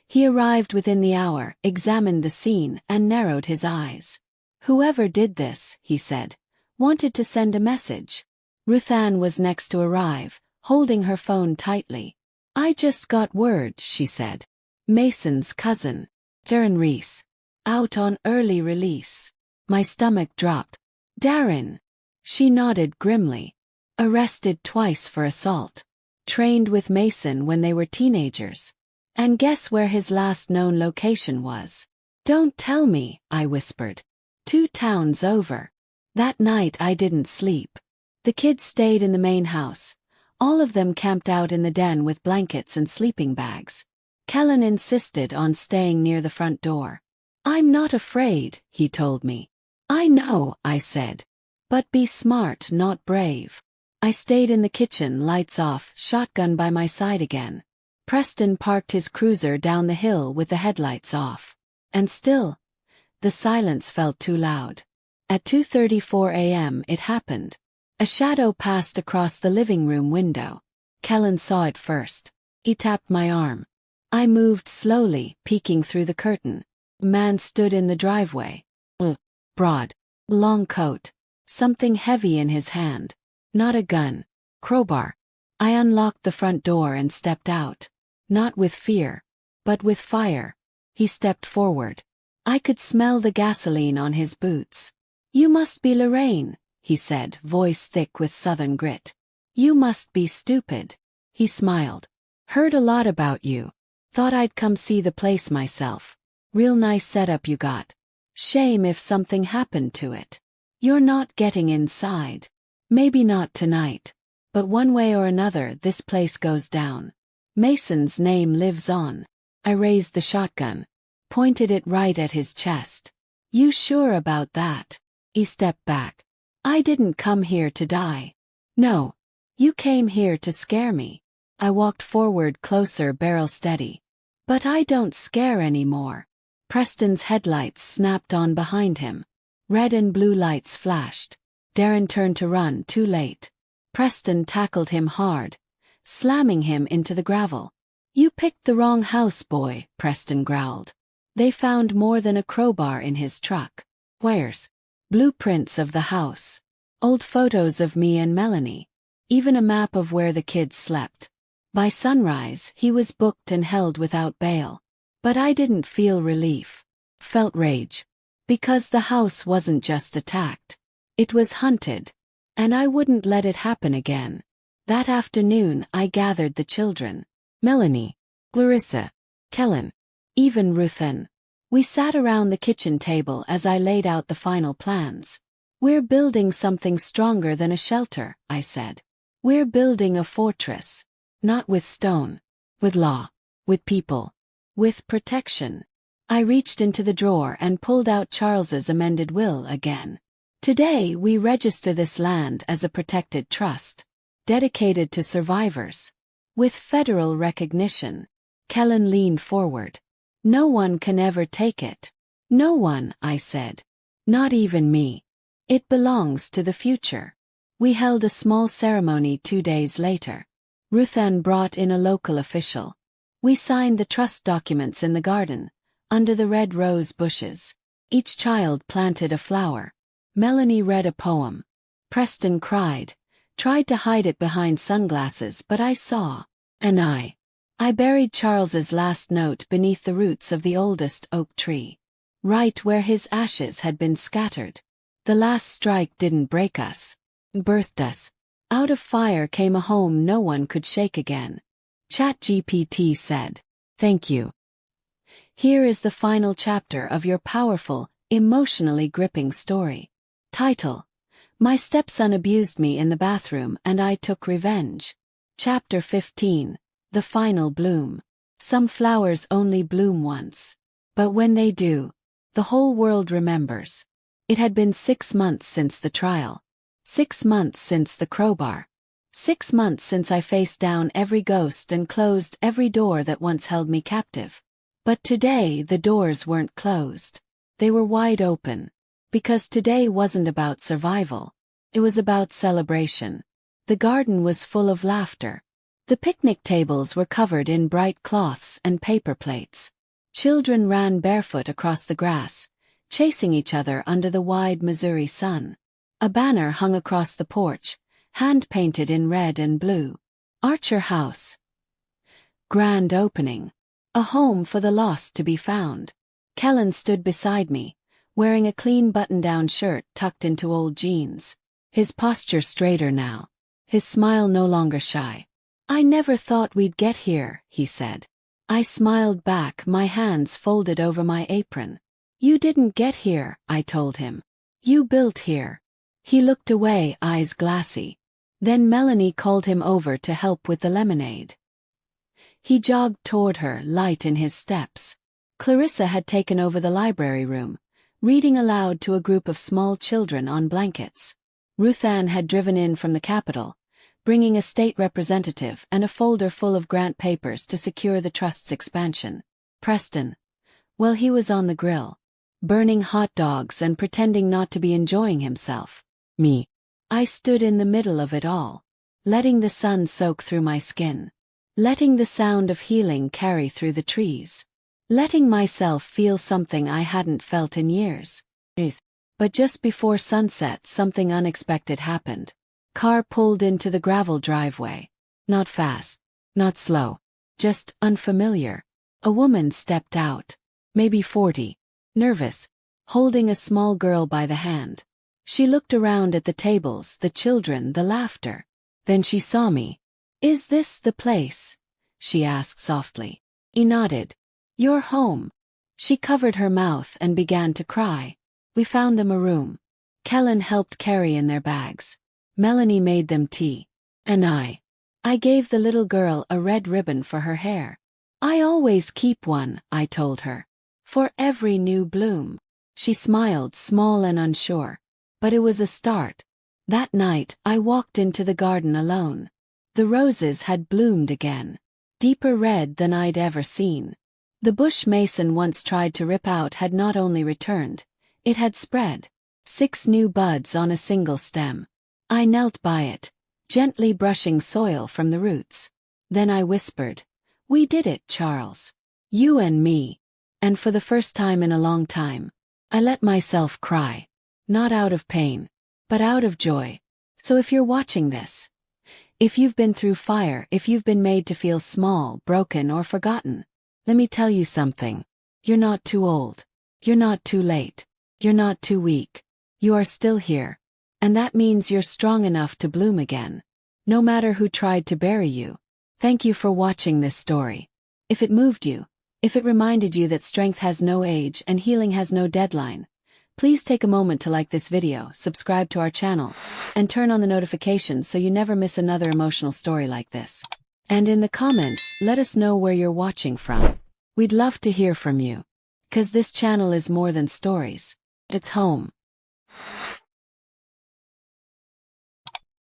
He arrived within the hour, examined the scene, and narrowed his eyes. "Whoever did this," he said, "wanted to send a message." Ruth Ann was next to arrive, holding her phone tightly. "I just got word," she said. "Mason's cousin, Darren Reese, out on early release." My stomach dropped. "Darren." She nodded grimly. "Arrested twice for assault. Trained with Mason when they were teenagers. And guess where his last known location was?" "Don't tell me," I whispered. 2 towns over." That night I didn't sleep. The kids stayed in the main house. All of them camped out in the den with blankets and sleeping bags. Kellen insisted on staying near the front door. "I'm not afraid," he told me. "I know," I said. "But be smart, not brave." I stayed in the kitchen, lights off, shotgun by my side again. Preston parked his cruiser down the hill with the headlights off. And still, the silence felt too loud. At 2:34 a.m. it happened. A shadow passed across the living room window. Kellen saw it first. He tapped my arm. I moved slowly, peeking through the curtain. A man stood in the driveway. Broad, long coat. Something heavy in his hand. Not a gun. Crowbar. I unlocked the front door and stepped out. Not with fear, but with fire. He stepped forward. I could smell the gasoline on his boots. "You must be Lorraine," he said, voice thick with southern grit. "You must be stupid." He smiled. "Heard a lot about you. Thought I'd come see the place myself. Real nice setup you got. Shame if something happened to it. You're not getting inside. Maybe not tonight. But one way or another this place goes down. Mason's name lives on." I raised the shotgun. Pointed it right at his chest. "You sure about that?" He stepped back. "I didn't come here to die." "No. You came here to scare me." I walked forward closer, barrel steady. "But I don't scare anymore." Preston's headlights snapped on behind him. Red and blue lights flashed. Darren turned to run, too late. Preston tackled him hard, slamming him into the gravel. "You picked the wrong house, boy," Preston growled. They found more than a crowbar in his truck. Where's? Blueprints of the house. Old photos of me and Melanie. Even a map of where the kids slept. By sunrise, he was booked and held without bail. But I didn't feel relief. Felt rage. Because the house wasn't just attacked. It was hunted. And I wouldn't let it happen again. That afternoon, I gathered the children. Melanie, Clarissa, Kellen, even Ruth Ann. We sat around the kitchen table as I laid out the final plans. "We're building something stronger than a shelter," I said. "We're building a fortress. Not with stone. With law. With people. With protection." I reached into the drawer and pulled out Charles's amended will again. "Today we register this land as a protected trust. Dedicated to survivors. With federal recognition." Kellen leaned forward. "No one can ever take it." "No one," I said. "Not even me. It belongs to the future." We held a small ceremony 2 days later. Ruth Ann brought in a local official. We signed the trust documents in the garden, under the red rose bushes. Each child planted a flower. Melanie read a poem. Preston cried, tried to hide it behind sunglasses, but I saw. And I buried Charles's last note beneath the roots of the oldest oak tree, right where his ashes had been scattered. The last strike didn't break us, birthed us. Out of fire came a home no one could shake again. ChatGPT said, "Thank you. Here is the final chapter of your powerful, emotionally gripping story." Title: My stepson abused me in the bathroom and I took revenge. Chapter 15. The Final Bloom. Some flowers only bloom once. But when they do, the whole world remembers. It had been 6 months since the trial. 6 months since the crowbar. 6 months since I faced down every ghost and closed every door that once held me captive. But today the doors weren't closed. They were wide open. Because today wasn't about survival. It was about celebration. The garden was full of laughter. The picnic tables were covered in bright cloths and paper plates. Children ran barefoot across the grass, chasing each other under the wide Missouri sun. A banner hung across the porch, hand-painted in red and blue. Archer House. Grand opening. A home for the lost to be found. Kellen stood beside me, wearing a clean button-down shirt tucked into old jeans. His posture straighter now. His smile no longer shy. "I never thought we'd get here," he said. I smiled back, my hands folded over my apron. "You didn't get here," I told him. "You built here." He looked away, eyes glassy. Then Melanie called him over to help with the lemonade. He jogged toward her, light in his steps. Clarissa had taken over the library room, reading aloud to a group of small children on blankets. Ruth Ann had driven in from the capital, bringing a state representative and a folder full of grant papers to secure the trust's expansion. Preston. Well, he was on the grill, burning hot dogs and pretending not to be enjoying himself. Me. I stood in the middle of it all, letting the sun soak through my skin, letting the sound of healing carry through the trees, letting myself feel something I hadn't felt in years. But just before sunset, something unexpected happened. Car pulled into the gravel driveway. Not fast, not slow, just unfamiliar. A woman stepped out, maybe 40, nervous, holding a small girl by the hand. She looked around at the tables, the children, the laughter. Then she saw me. "Is this the place?" she asked softly. He nodded. "You're home." She covered her mouth and began to cry. We found them a room. Kellen helped carry in their bags. Melanie made them tea. And I gave the little girl a red ribbon for her hair. "I always keep one," I told her. "For every new bloom." She smiled, small and unsure. But it was a start. That night, I walked into the garden alone. The roses had bloomed again. Deeper red than I'd ever seen. The bush Mason once tried to rip out had not only returned, it had spread. 6 new buds on a single stem. I knelt by it, gently brushing soil from the roots. Then I whispered, "We did it, Charles. You and me." And for the first time in a long time, I let myself cry. Not out of pain, but out of joy. So if you're watching this, if you've been through fire, if you've been made to feel small, broken, or forgotten, let me tell you something. You're not too old. You're not too late. You're not too weak. You are still here. And that means you're strong enough to bloom again. No matter who tried to bury you. Thank you for watching this story. If it moved you, if it reminded you that strength has no age and healing has no deadline, please take a moment to like this video, subscribe to our channel, and turn on the notifications so you never miss another emotional story like this. And in the comments, let us know where you're watching from. We'd love to hear from you. 'Cause this channel is more than stories. It's home.